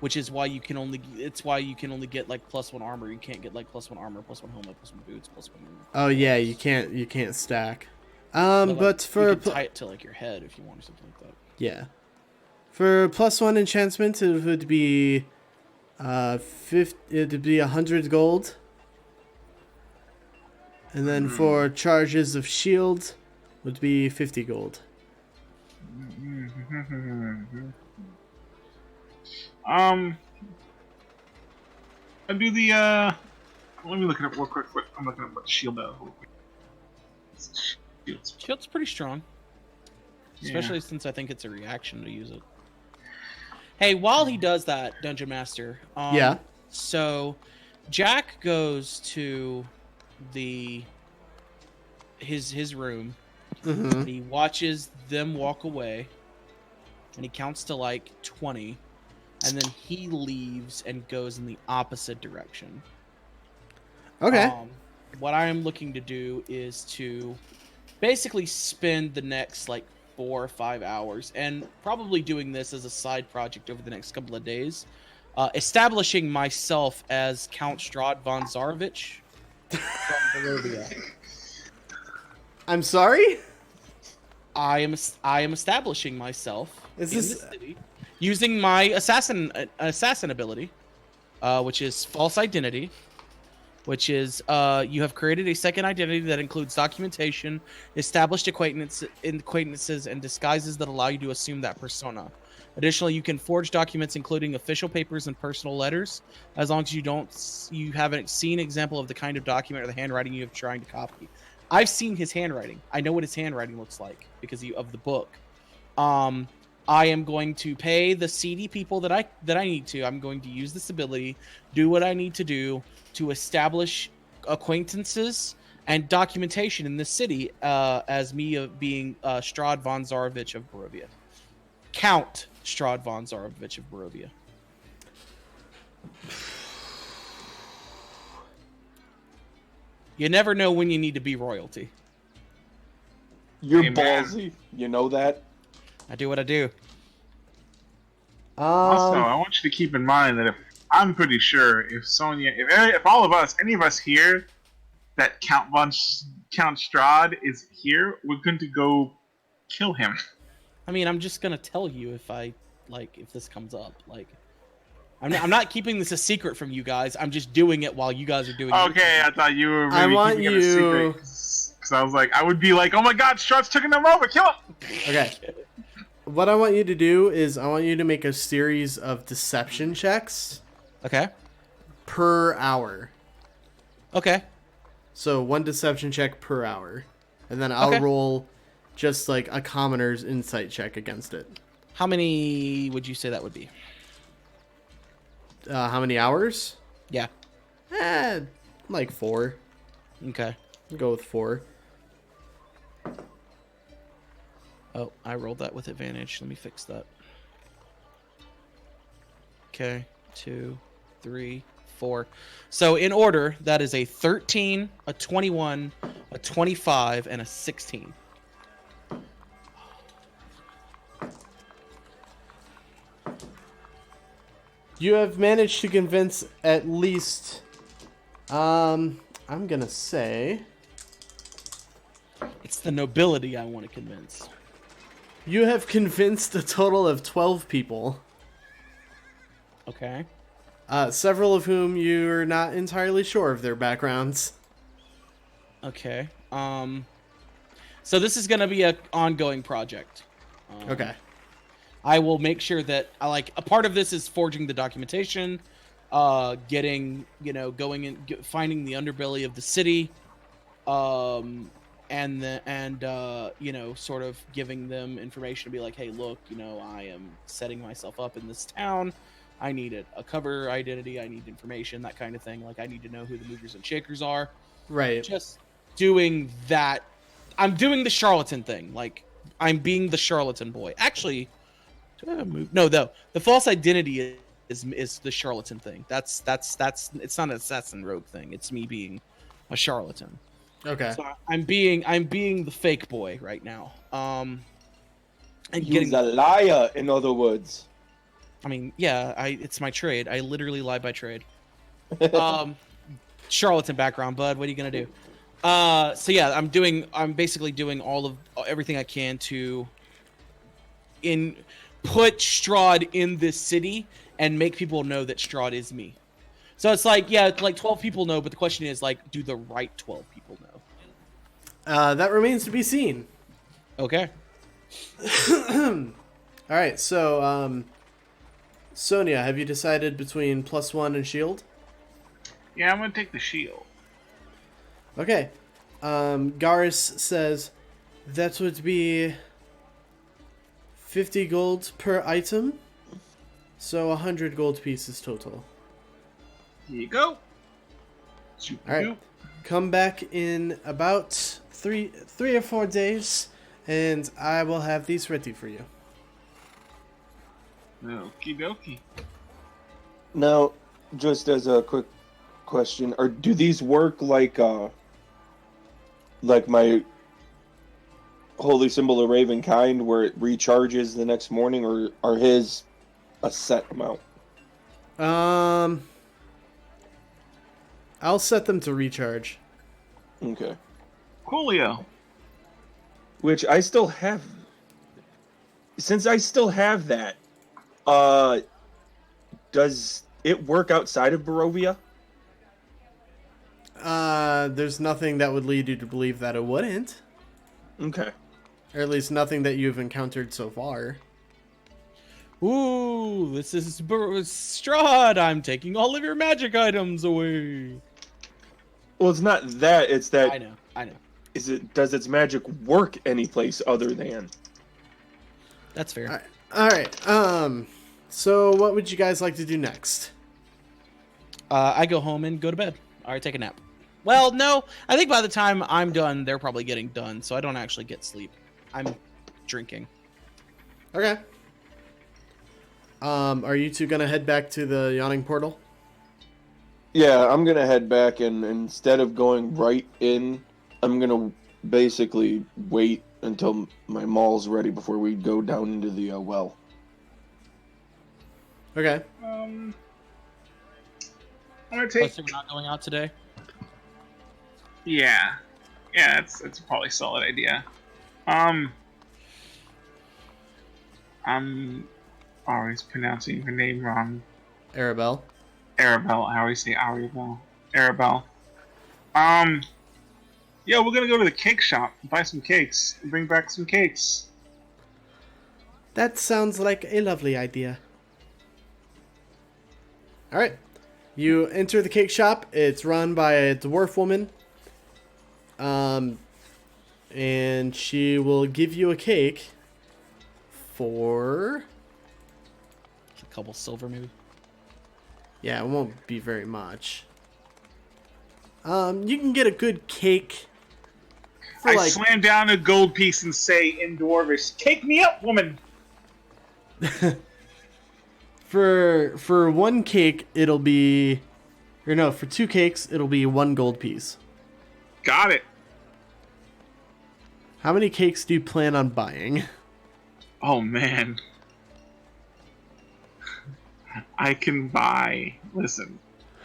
which is why you can only get like +1 armor. You can't get like +1 armor, +1 helmet, +1 boots, +1. Oh yeah, you can't stack. Like, But for you can tie it to like your head if you want or something like that. yeah, for +1 enchantment it would be, it'd be 100 gold. And then for charges of shield would be 50 gold. I do the let me look it up real quick. I'm looking at what shield does. Shield's pretty strong. Especially since I think it's a reaction to use it. Hey, while he does that, Dungeon Master. Yeah. So, Jack goes to his room. Mm-hmm. And he watches them walk away, and he counts to like 20, and then he leaves and goes in the opposite direction. Okay. What I am looking to do is to basically spend the next like 4 or 5 hours, and probably doing this as a side project over the next couple of days, establishing myself as Count Strahd von Zarovich from Barovia. I'm sorry? I am establishing myself Is in this- the city using my assassin ability, which is false identity, which is you have created a second identity that includes documentation, established acquaintances, and disguises that allow you to assume that persona. Additionally, you can forge documents including official papers and personal letters, as long as you haven't seen an example of the kind of document or the handwriting you have trying to copy. I've seen his handwriting. I know what his handwriting looks like because of the book. I am going to pay the seedy people that I need to. I'm going to use this ability, do what I need to do to establish acquaintances and documentation in this city as me being Strahd von Zarovich of Barovia. Count Strahd von Zarovich of Barovia. You never know when you need to be royalty. You're Hey, man. ballsy. You know that? I do what I do. Also, I want you to keep in mind that I'm pretty sure if Sonia, if all of us, any of us here, that Count Strahd is here, we're going to go kill him. I mean, I'm just gonna tell you if this comes up. Like, I'm not keeping this a secret from you guys. I'm just doing it while you guys are doing it. Okay, I thought you were I maybe want keeping it a secret. you- Because I was like, I would be like, oh my god, Strahd's taking them over, kill him! Okay. What I want you to do is I want you to make a series of deception checks Okay. per hour. Okay. So 1 deception check per hour. And then I'll Okay. roll just like a commoner's insight check against it. How many would you say that would be? How many hours? Yeah. Like 4. Okay. I'll go with 4. Oh, I rolled that with advantage. Let me fix that. Okay, 2, 3, 4. So in order, that is a 13, a 21, a 25, and a 16. You have managed to convince at least, I'm gonna say, It's the nobility I want to convince. you have convinced a total of 12 people. Okay. Several of whom you're not entirely sure of their backgrounds. Okay. So this is gonna be an ongoing project. Okay. I will make sure that a part of this is forging the documentation, getting going and finding the underbelly of the city, and sort of giving them information to be like, hey, look, I am setting myself up in this town. I need a cover identity. I need information, that kind of thing. Like, I need to know who the movers and shakers are. Right. Just doing that. I'm doing the charlatan thing. Like, I'm being the charlatan boy. Actually, do I have a move? No, though. The false identity is the charlatan thing. That's it's not an assassin rogue thing. It's me being a charlatan. Okay. So I'm being the fake boy right now. And He's a liar, in other words. I mean, yeah, it's my trade. I literally lie by trade. Charlatan background, bud. What are you gonna do? So yeah, I'm basically doing everything I can to put Strahd in this city and make people know that Strahd is me. So it's like, yeah, it's like 12 people know, but the question is, like, do the right 12 people know? That remains to be seen. Okay. All right, so, Sonia, have you decided between +1 and shield? Yeah, I'm gonna take the shield. Okay. Garrus says that would be 50 gold per item, so 100 gold pieces total. Here you go. All right. Come back in about three or 4 days, and I will have these ready for you. Okie dokie. Now, just as a quick question, do these work like my holy symbol of Ravenkind, where it recharges the next morning, or are his a set amount? I'll set them to recharge. Okay. Coolio. Which I still have. Since I still have that, does it work outside of Barovia? There's nothing that would lead you to believe that it wouldn't. Okay. Or at least nothing that you've encountered so far. Ooh, this is Strahd. I'm taking all of your magic items away. Well, it's not that. It's that. I know. Does its magic work anyplace other than? That's fair. All right. So what would you guys like to do next? I go home and go to bed. All right, take a nap. Well, no. I think by the time I'm done, they're probably getting done, so I don't actually get sleep. I'm drinking. Okay. Are you two gonna head back to the Yawning Portal? Yeah, I'm gonna head back, and instead of going right in, I'm gonna basically wait until my mall's ready before we go down into the well. Okay. I'm gonna So take. we're not going out today? Yeah, it's probably a solid idea. I'm always pronouncing her name wrong. Arabelle. Arabelle. I always say Arabelle. Arabelle. Yeah, we're gonna go to the cake shop and buy some cakes and bring back some cakes. That sounds like a lovely idea. All right. You enter the cake shop. It's run by a dwarf woman. And she will give you a cake for... A couple silver, maybe. Yeah, it won't be very much. You can get a good cake for I like... slam down a gold piece and say in Dwarvish, "Cake me up, woman!" For one cake, it'll be, or no, for 2 cakes, it'll be 1 gold piece. Got it. How many cakes do you plan on buying? Oh man. I can buy. Listen,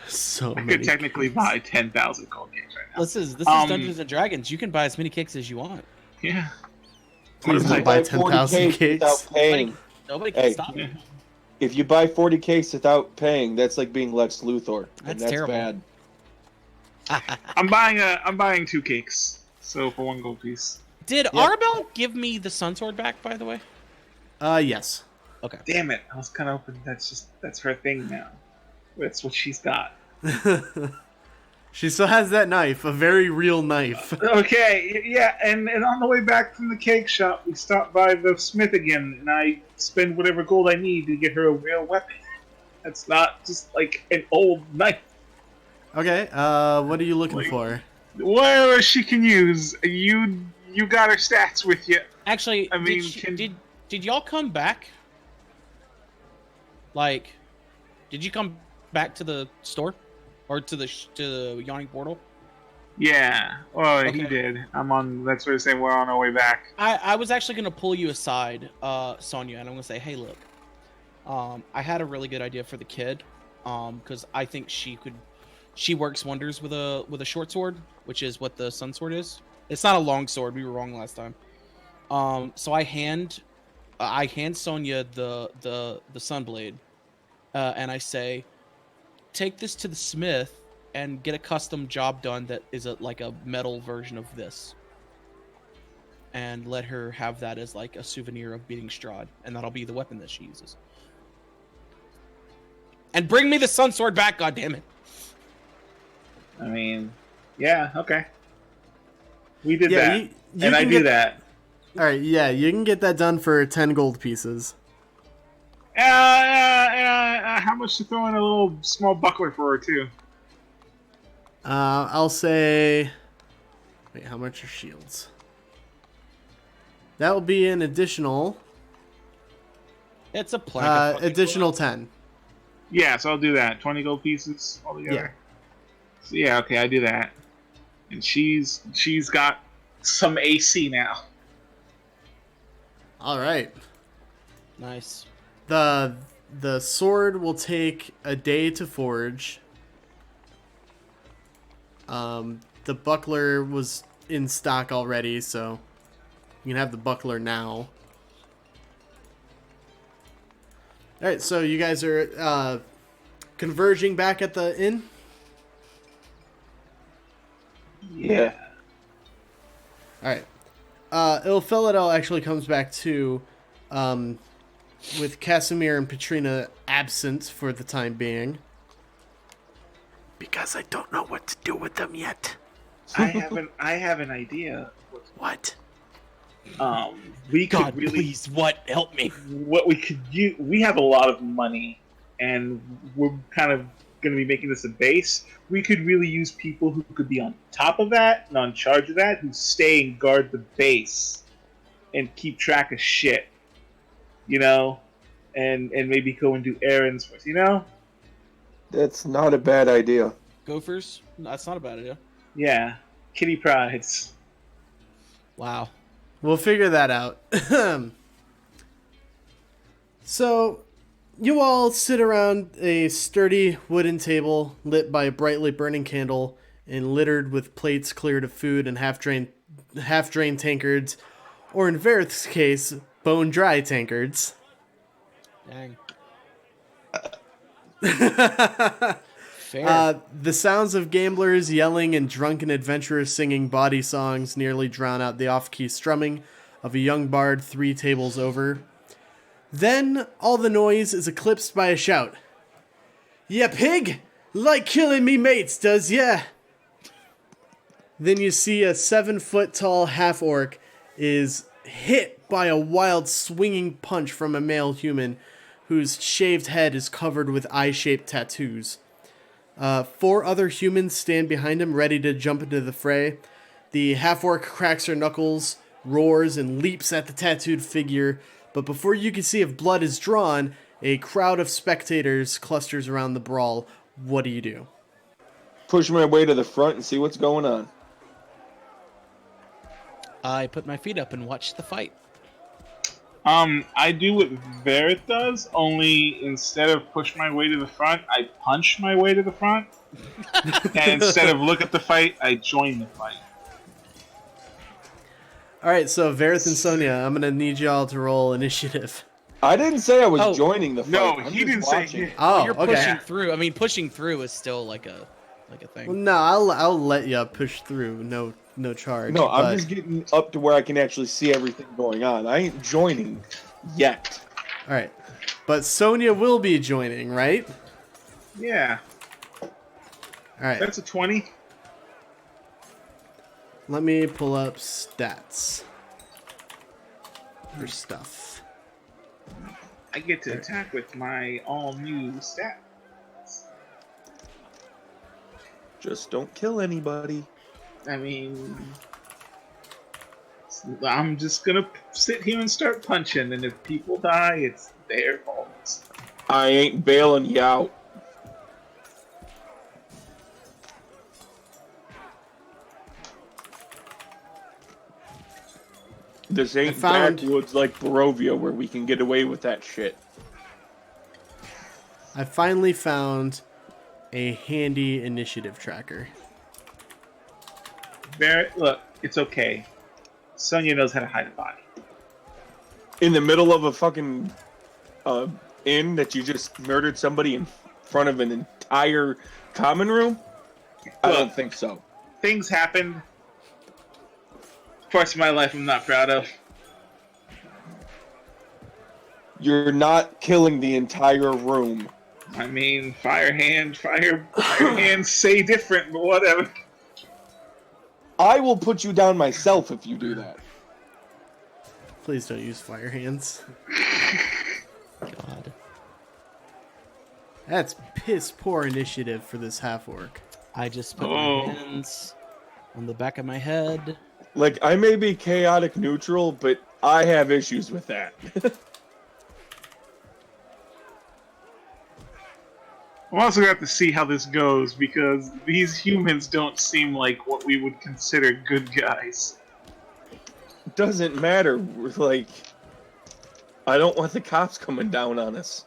So I many. could technically buy 10,000 gold cakes right now. This is Um, Dungeons and Dragons. You can buy as many cakes as you want. Yeah. Please What don't if buy I- 10,000 40 cakes. without paying. Nobody can Hey. stop you. If you buy 40 cakes without paying, that's like being Lex Luthor. And That's that's terrible. bad. I'm buying 2 cakes. So for 1 gold piece. Did Arbel give me the sun sword back, by the way? Yes. Okay. Damn it! I was kind of hoping that's her thing now. That's what she's got. She still has that knife, a very real knife. Okay, yeah, and on the way back from the cake shop, we stop by the smith again, and I spend whatever gold I need to get her a real weapon. That's not just like an old knife. Okay, what are you looking Wait. for? Whatever she can use. You got her stats with you. Actually, I mean, did y'all come back? Like, did you come back to the store, or to the Yawning Portal? Yeah. Well, he Okay. did. I'm on. That's what I'm saying. We're on our way back. I was actually gonna pull you aside, Sonia, and I'm gonna say, hey, look, I had a really good idea for the kid, because I think she works wonders with a short sword, which is what the sun sword is. It's not a long sword. We were wrong last time. So I hand Sonia the sun blade, and I say, take this to the smith and get a custom job done that is like a metal version of this, and let her have that as like a souvenir of beating Strahd, and that'll be the weapon that she uses. And bring me the sun sword back, goddammit. I mean, yeah. Okay. We did Yeah, that, you and I can do get- that. Alright, yeah, you can get that done for 10 gold pieces. How much to throw in a little small buckler for her too? I'll say... Wait, how much are shields? That will be an additional... It's a plank. of fucking additional 10. Yeah, so I'll do that. 20 gold pieces altogether. So yeah, okay, I do that. And she's got some AC now. Alright. Nice. The sword will take a day to forge. The buckler was in stock already, so you can have the buckler now. Alright, so you guys are converging back at the inn? Yeah. Alright. Ilphelodel actually comes back too, with Casimir and Petrina absent for the time being. Because I don't know what to do with them yet. I have an idea. What? We could God, really please, what? Help me. what we could use. We have a lot of money, and we're kind of going to be making this a base. We could really use people who could be on top of that and on charge of that, who stay and guard the base and keep track of shit, you know, and maybe go and do errands for us, you know. That's not a bad idea. Gophers? That's not a bad idea. Yeah, kitty prides. Wow. We'll figure that out. So, you all sit around a sturdy wooden table lit by a brightly burning candle and littered with plates cleared of food and half-drained tankards, or in Varroth's case, bone-dry tankards. Dang. Fair. The sounds of gamblers yelling and drunken adventurers singing bawdy songs nearly drown out the off-key strumming of a young bard 3 tables over. Then all the noise is eclipsed by a shout. "Ya pig! Like killing me mates, does ya?" Then you see a 7-foot-tall half-orc is hit by a wild swinging punch from a male human whose shaved head is covered with eye-shaped tattoos. 4 other humans stand behind him, ready to jump into the fray. The half-orc cracks her knuckles, roars, and leaps at the tattooed figure, but before you can see if blood is drawn, A crowd of spectators clusters around the brawl. What do you do? Push my way to the front and see what's going on. I put my feet up and watch the fight. I do what Varroth does, only instead of push my way to the front, I punch my way to the front. And instead of look at the fight, I join the fight. All right, so Varroth and Sonia, I'm gonna need y'all to roll initiative. I didn't say I was joining the fight. No, I'm he just didn't watching. say. Oh, You're okay. pushing through. I mean, pushing through is still like a thing. Well, no, I'll let you push through. No charge. No, I'm but- just getting up to where I can actually see everything going on. I ain't joining yet. All right, but Sonia will be joining, right? Yeah, All right. that's a 20. Let me pull up stats for stuff. I get to attack with my all-new stat. Just don't kill anybody. I mean, I'm just gonna sit here and start punching, and if people die, it's their fault. I ain't bailing you out. This ain't found- backwoods like Barovia where we can get away with that shit. I finally found a handy initiative tracker. Barrett, look, it's okay. Sonia knows how to hide a body. In the middle of a fucking inn that you just murdered somebody in front of an entire common room? I don't think so. Things happen. Parts of my life I'm not proud of. You're not killing the entire room. I mean, fire hands say different, but whatever. I will put you down myself if you do that. Please don't use fire hands. God. That's piss poor initiative for this half orc. I just put my hands on the back of my head. Like, I may be chaotic neutral, but I have issues with that. I'm also going to have to see how this goes, because these humans don't seem like what we would consider good guys. Doesn't matter. We're like, I don't want the cops coming down on us.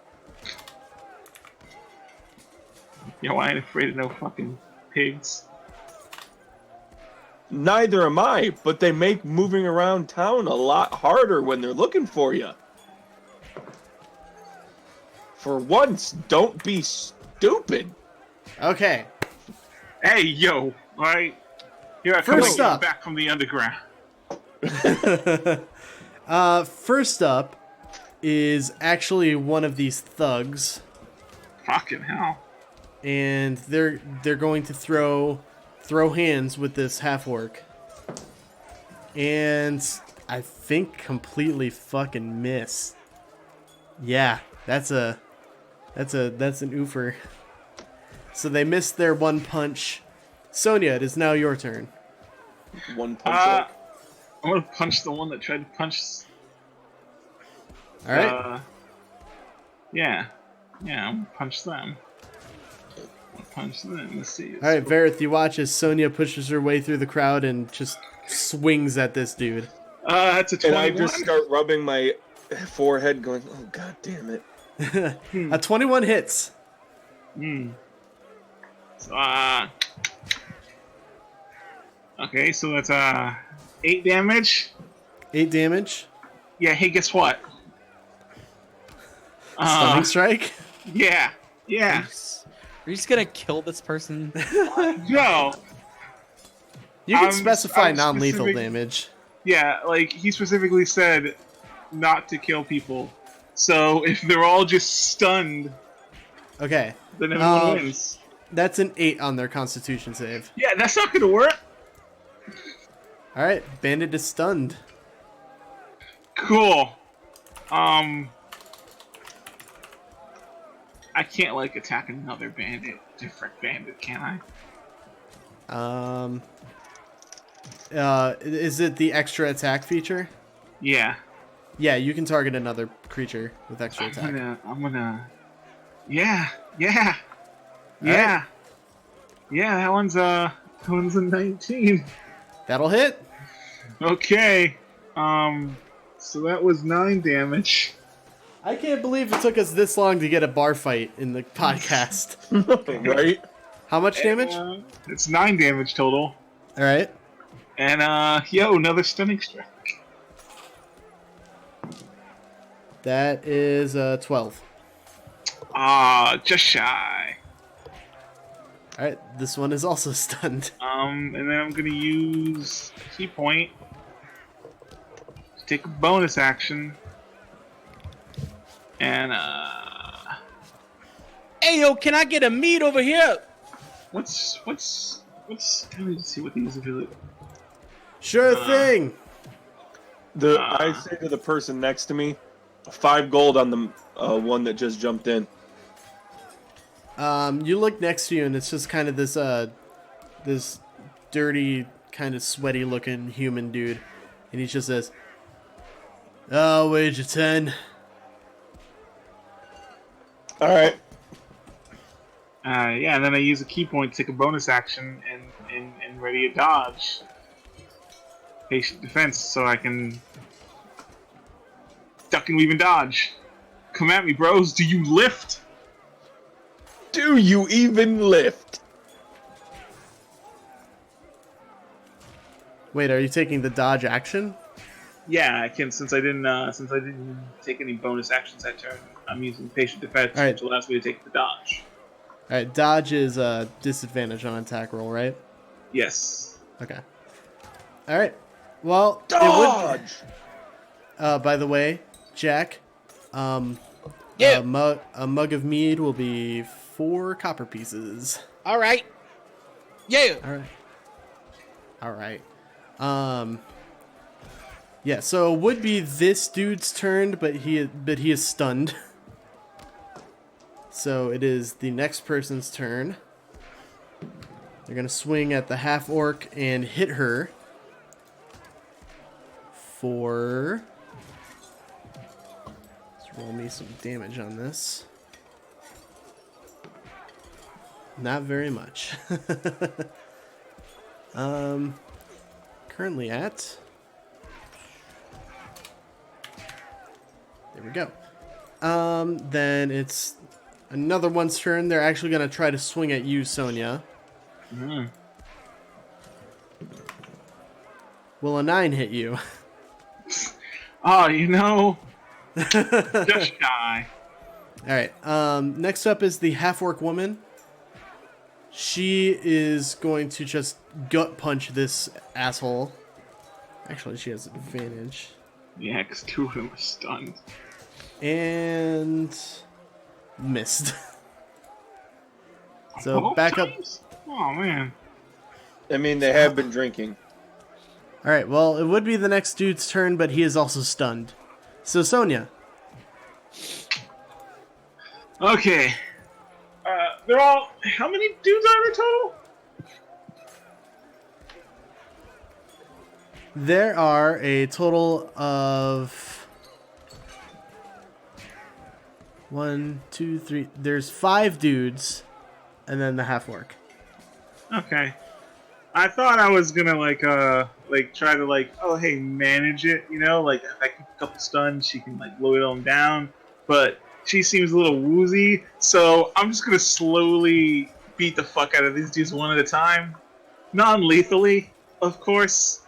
You know, I ain't afraid of no fucking pigs. Neither am I, but they make moving around town a lot harder when they're looking for you. For once, don't be stupid. Okay. Hey, yo, alright? Here I come First up. back from the underground. First up is actually one of these thugs, Fucking hell. and they're going to throw hands with this half orc, and I think completely fucking miss. Yeah, that's an oofer. So they missed their one punch. Sonia, it is now your turn. One punch up. I'm gonna punch the one that tried to punch. All right. Yeah, I'm gonna punch them. Punch them. Let's see. All right, Varroth, you watch as Sonia pushes her way through the crowd and just swings at this dude. That's a 21. And I just start rubbing my forehead going, oh, god damn it. A 21 hits. So, okay, so that's 8 damage. 8 damage. Yeah. Hey, guess what? Stunning strike. Yeah. Are you just gonna kill this person? No. You can I'm specify non-lethal specific- damage. Yeah, like he specifically said not to kill people. So if they're all just stunned, Okay. then everyone wins. That's an 8 on their Constitution save. Yeah, that's not gonna work. All right, Bandit is stunned. Cool. I can't like attack another different bandit, can I? Is it the extra attack feature? Yeah. Yeah, you can target another creature with extra attack. I'm gonna. Yeah. Yeah. Yeah. Yeah. That one's a 19. That'll hit. Okay. So that was 9 damage. I can't believe it took us this long to get a bar fight in the podcast. Right? How much damage? It's 9 damage total. All right. And another stunning strike. That is 12. Just shy. All right. This one is also stunned. And then I'm gonna use key point to take a bonus action. And Hey, yo, can I get a meat over here? what's let me see what these abilities. Sure thing. I say to the person next to me, 5 gold on the one that just jumped in. You look next to you, and it's just kind of this dirty, kind of sweaty-looking human dude, and he just says, "I'll wager 10." All right. Yeah, and then I use a key point to take a bonus action and ready a dodge. Patient defense, so I can duck and weave and dodge. Come at me, bros. Do you lift? Do you even lift? Wait, are you taking the dodge action? Yeah, I can. Since I didn't take any bonus actions that turn, I'm using patient defense, All right. which allows me to take the dodge. All right, dodge is a disadvantage on attack roll, right? Yes. Okay. All right. Well, Dodge! it would. By the way, Jack, Yeah. a mug of mead will be 4 copper pieces. All right. Yeah. All right. All right. Yeah. So it would be this dude's turn, but he is stunned. So it is the next person's turn. They're gonna swing at the half orc and hit her for. Let's roll me some damage on this. Not very much. Currently at. There we go. Then it's another one's turn. They're actually gonna try to swing at you, Sonia. Mm. Will a 9 hit you? Oh, just shy. Alright, next up is the half-orc woman. She is going to just gut punch this asshole. Actually, she has advantage. Yeah, because 2 of them are stunned. And missed. So Both back up. times? Oh man. I mean, they have been drinking. Alright, well, it would be the next dude's turn, but he is also stunned. So, Sonia. Okay. They're all. How many dudes are there total? There are a total of 1, 2, 3. There's 5 dudes, and then the half orc. Okay. I thought I was gonna try to manage it, like if I keep a couple stuns, she can lower them down. But she seems a little woozy, so I'm just gonna slowly beat the fuck out of these dudes one at a time, non-lethally, of course.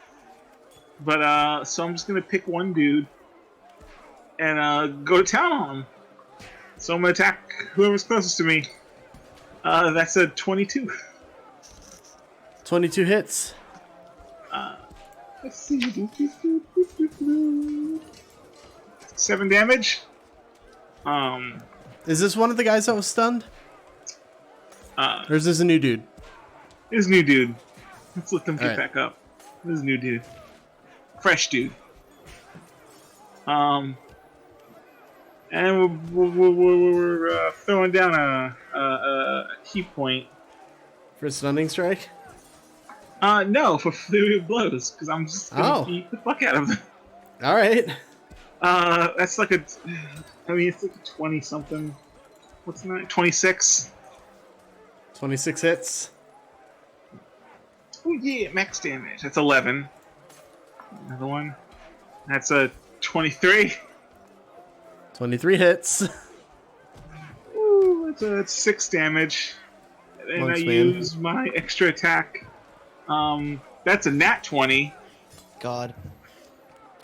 But so I'm just gonna pick one dude and go to town on him. So I'm gonna attack whoever's closest to me. That's a 22. 22 hits. Let's see. 7 damage. Is this one of the guys that was stunned? Or is this a new dude? This is new dude. Let's let them get Alright. back up. This is new dude. Fresh dude. And we're throwing down a key point. For a stunning strike? No, for flurry of blows, because I'm just gonna beat the fuck out of them. Alright. That's like a. I mean, it's like a 20 something. What's that? 26. 26 hits. Oh yeah, max damage. That's 11. Another one. That's a 23. 23 hits. Ooh, that's 6 damage. And Monks, I man. use my extra attack. That's a nat 20. God.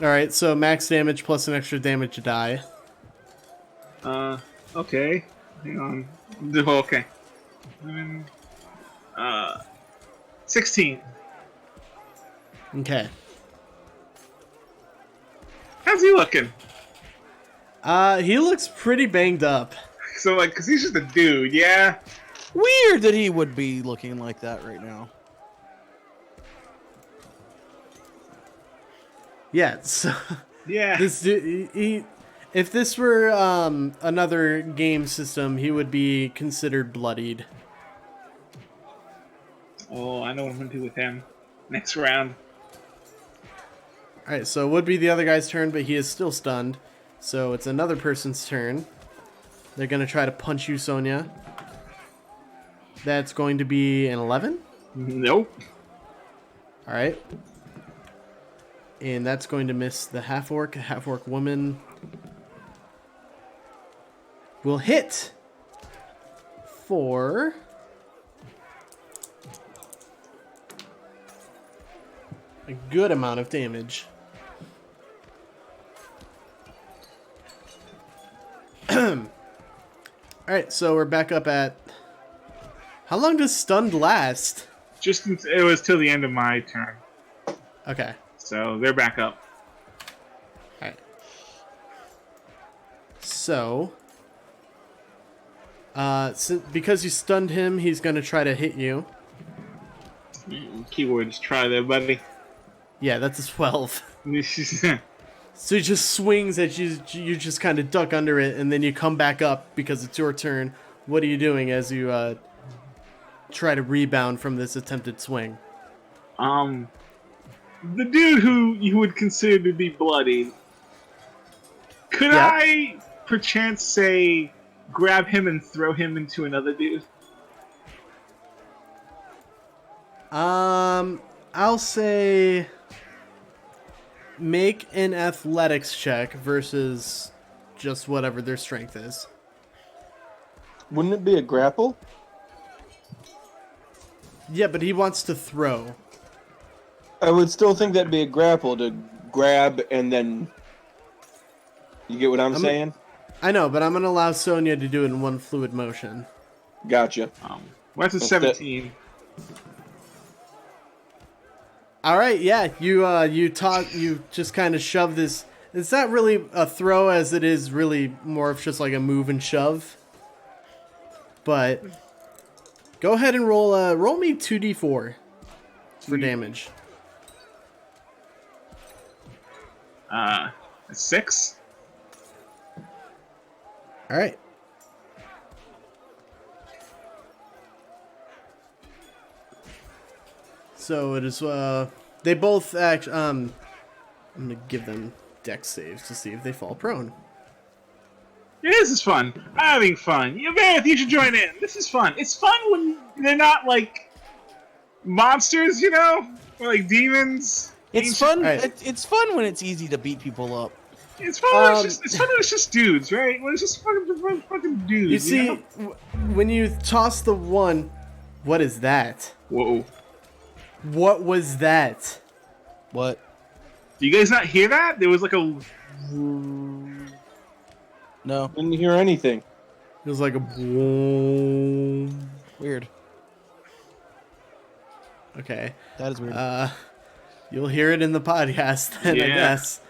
Alright, so max damage plus an extra damage die. Okay. Hang on. Okay. 16. Okay. How's he looking? He looks pretty banged up. So, like, because he's just a dude, yeah? Weird that he would be looking like that right now. Yeah, so Yeah. this dude, if this were another game system, he would be considered bloodied. Oh, I know what I'm going to do with him. Next round. Alright, so it would be the other guy's turn, but he is still stunned. So it's another person's turn. They're going to try to punch you, Sonia. That's going to be an 11. Nope. Alright. And that's going to miss the half-orc. The half-orc woman will hit for... a good amount of damage. Alright, so we're back up at... How long does stunned last? It was till the end of my turn. Okay. So they're back up. Alright. So... because you stunned him, he's going to try to hit you. Keyword is try there, buddy. Yeah, that's a 12. So he just swings at you, you just kind of duck under it, and then you come back up because it's your turn. What are you doing as you try to rebound from this attempted swing? The dude who you would consider to be bloody, could Yeah. I perchance say grab him and throw him into another dude? I'll say make an athletics check versus just whatever their strength is. Wouldn't it be a grapple? Yeah, but he wants to throw. I would still think that'd be a grapple to grab and then. You get what I'm saying? I know, but I'm going to allow Sonia to do it in one fluid motion. Gotcha. That's a 17. All right, yeah, you just kind of shove this. It's not really a throw as it is really more of just like a move and shove. But go ahead and roll me 2d4 for damage. A 6. All right. So it is. They both actually. I'm gonna give them dex saves to see if they fall prone. Yeah, this is fun. I'm having fun. Varroth, you should join in. This is fun. It's fun when they're not like monsters, you know, or like demons. It's fun. Right. It's fun when it's easy to beat people up. It's fun. When it's fun when it's just dudes, right? When it's just fucking dudes. You see, know? when you toss the one, what is that? Whoa. What was that? What? Do you guys not hear that? There was like a. No. Didn't hear anything. It was like a boom. Weird. Okay. That is weird. You'll hear it in the podcast then, I Yeah. guess.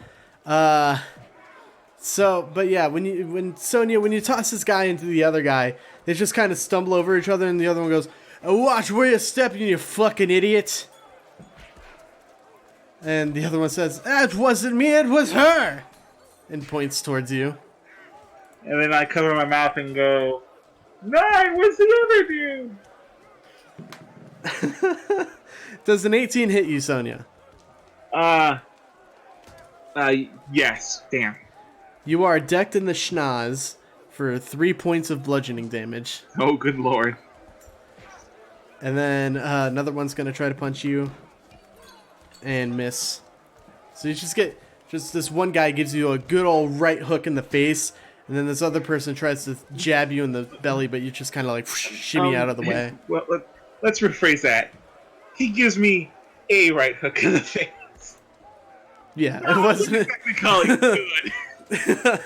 So, but yeah, when you toss this guy into the other guy, they just kind of stumble over each other, and the other one goes, "Watch where you're stepping, you fucking idiot!" And the other one says, "That wasn't me, it was her," and points towards you. And then I cover my mouth and go, "No, where's the other dude?" Does an 18 hit you, Sonia? Yes. Damn. You are decked in the schnoz for 3 points of bludgeoning damage. Oh, good lord. And then another one's going to try to punch you and miss. So you just get... Just this one guy gives you a good old right hook in the face, and then this other person tries to jab you in the belly, but you just kind of like shimmy out of the way. Well, let's rephrase that. He gives me a right hook in the face. Yeah, it wasn't... Technically good.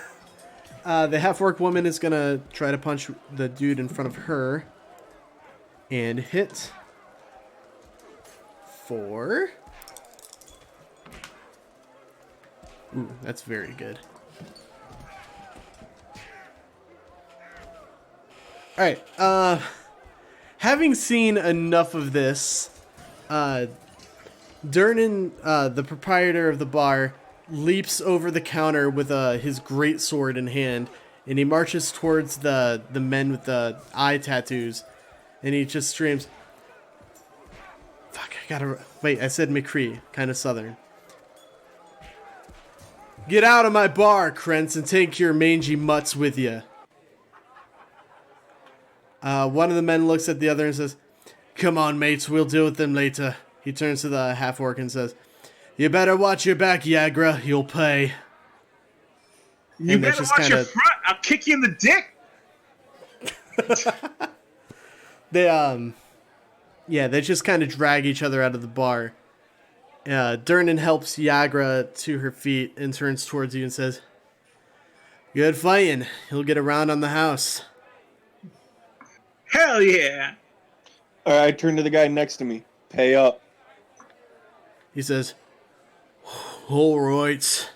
The half-orc woman is going to try to punch the dude in front of her. And hit. 4. Ooh, that's very good. Alright, having seen enough of this, Durnan, the proprietor of the bar, leaps over the counter with his greatsword in hand, and he marches towards the men with the eye tattoos, and he just screams, "Fuck, I gotta... Wait, I said McCree, kind of southern. Get out of my bar, Krentz, and take your mangy mutts with you." One of the men looks at the other and says, "Come on, mates, we'll deal with them later." He turns to the half-orc and says, "You better watch your back, Yagra. You'll pay." You And better that's watch just your kinda- front. I'll kick you in the dick. They just kind of drag each other out of the bar. Durnan helps Yagra to her feet and turns towards you and says, "Good fighting. You'll get around on the house." Hell yeah. Alright, I turn to the guy next to me. Pay up. He says, "All right."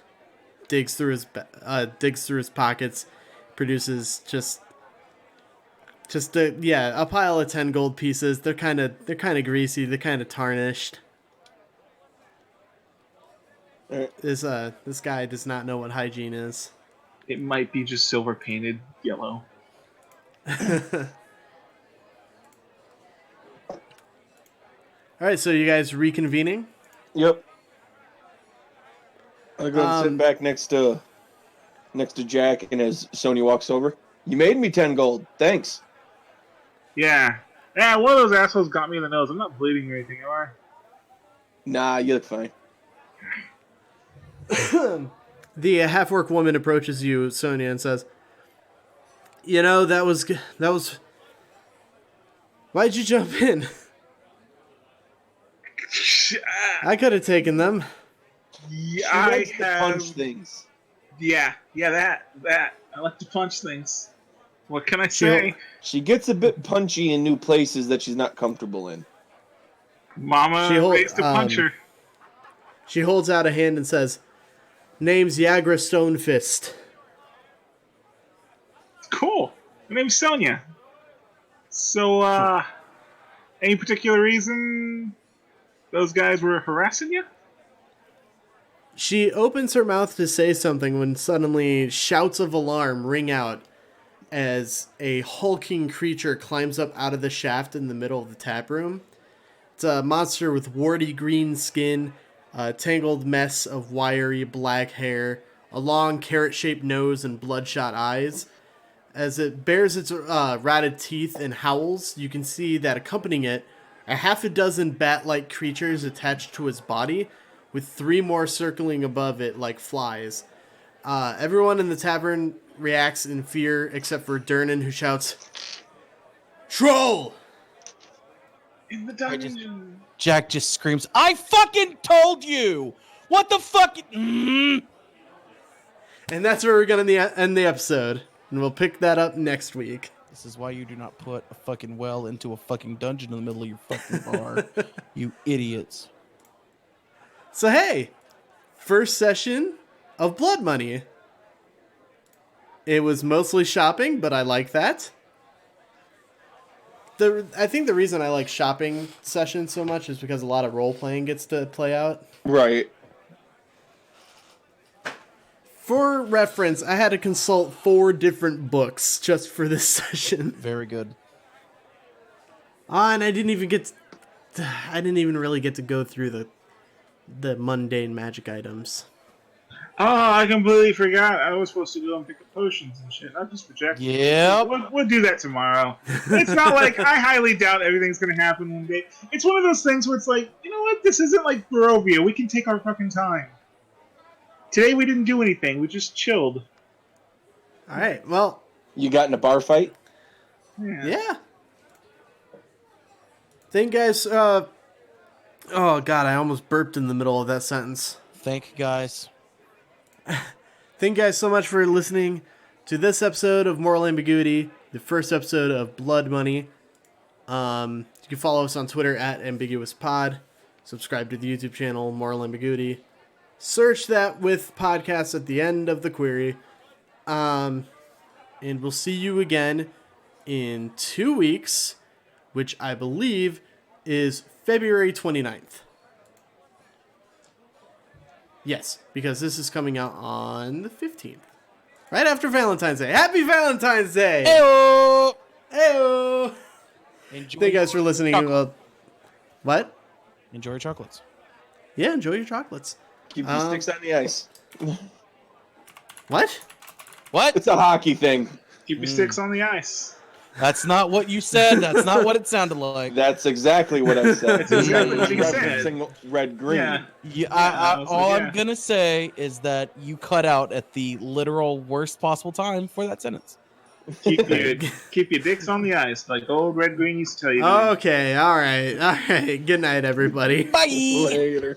Digs through his pockets, produces just a pile of 10 gold pieces. They're kind of greasy. They're kind of tarnished. Alright. This guy does not know what hygiene is. It might be just silver painted yellow. All right, so you guys reconvening? Yep. I go and sit back next to Jack, and as Sonia walks over, "You made me 10 gold. Thanks." Yeah. Yeah, one of those assholes got me in the nose. I'm not bleeding or anything, am I? Nah, you look fine. The half-orc woman approaches you, Sonia, and says, "You know, that was... Why'd you jump in? I could have taken them." Yeah, She I likes to have... punch things. Yeah, that. I like to punch things. What can I say? She gets a bit punchy in new places that she's not comfortable in. Mama raised a puncher. She holds out a hand and says, "Name's Yagra Stonefist." Cool. My name's Sonia. So, any particular reason those guys were harassing you? She opens her mouth to say something when suddenly shouts of alarm ring out as a hulking creature climbs up out of the shaft in the middle of the tap room. It's a monster with warty green skin, a tangled mess of wiry black hair, a long carrot-shaped nose, and bloodshot eyes. As it bares its rotted teeth and howls, you can see that accompanying it are half a dozen bat-like creatures attached to its body, with 3 more circling above it like flies. Everyone in the tavern reacts in fear except for Durnan, who shouts, "Troll!" In the dungeon. Jack just screams, "I fucking told you! What the fuck?" And that's where we're going to end the episode. And we'll pick that up next week. This is why you do not put a fucking well into a fucking dungeon in the middle of your fucking bar. You idiots. So hey, first session of Blood Money. It was mostly shopping, but I like that. I think the reason I like shopping sessions so much is because a lot of role-playing gets to play out. Right. For reference, I had to consult 4 different books just for this session. Very good. And I didn't even really get to go through the mundane magic items. Oh, I completely forgot. I was supposed to go and pick up potions and shit. I just projected. Yep. We'll do that tomorrow. It's not like I highly doubt everything's gonna happen one day. It's one of those things where it's like, you know what? This isn't like Barovia. We can take our fucking time. Today we didn't do anything. We just chilled. All right. Well, You got in a bar fight? yeah. Thank you guys. Oh God, I almost burped in the middle of that sentence. Thank you, guys. Thank you guys so much for listening to this episode of Moral Ambiguity, the first episode of Blood Money. You can follow us on Twitter at AmbiguousPod. Subscribe to the YouTube channel, Moral Ambiguity. Search that with podcasts at the end of the query. And we'll see you again in 2 weeks, which I believe is February 29th. Yes, because this is coming out on the 15th. Right after Valentine's Day. Happy Valentine's Day! Heyo! Heyo! Enjoy Thank you guys for listening. What? Enjoy your chocolates. Yeah, enjoy your chocolates. Keep your sticks on the ice. What? What? It's a hockey thing. Keep your sticks on the ice. That's not what you said. That's not what it sounded like. That's exactly what I said. That's exactly what you said. Referencing red green. Yeah. Yeah, all yeah. I'm going to say is that you cut out at the literal worst possible time for that sentence. Keep your dicks on the ice, like old Red Green used to tell you. Okay, all right. Good night, everybody. Bye! Later.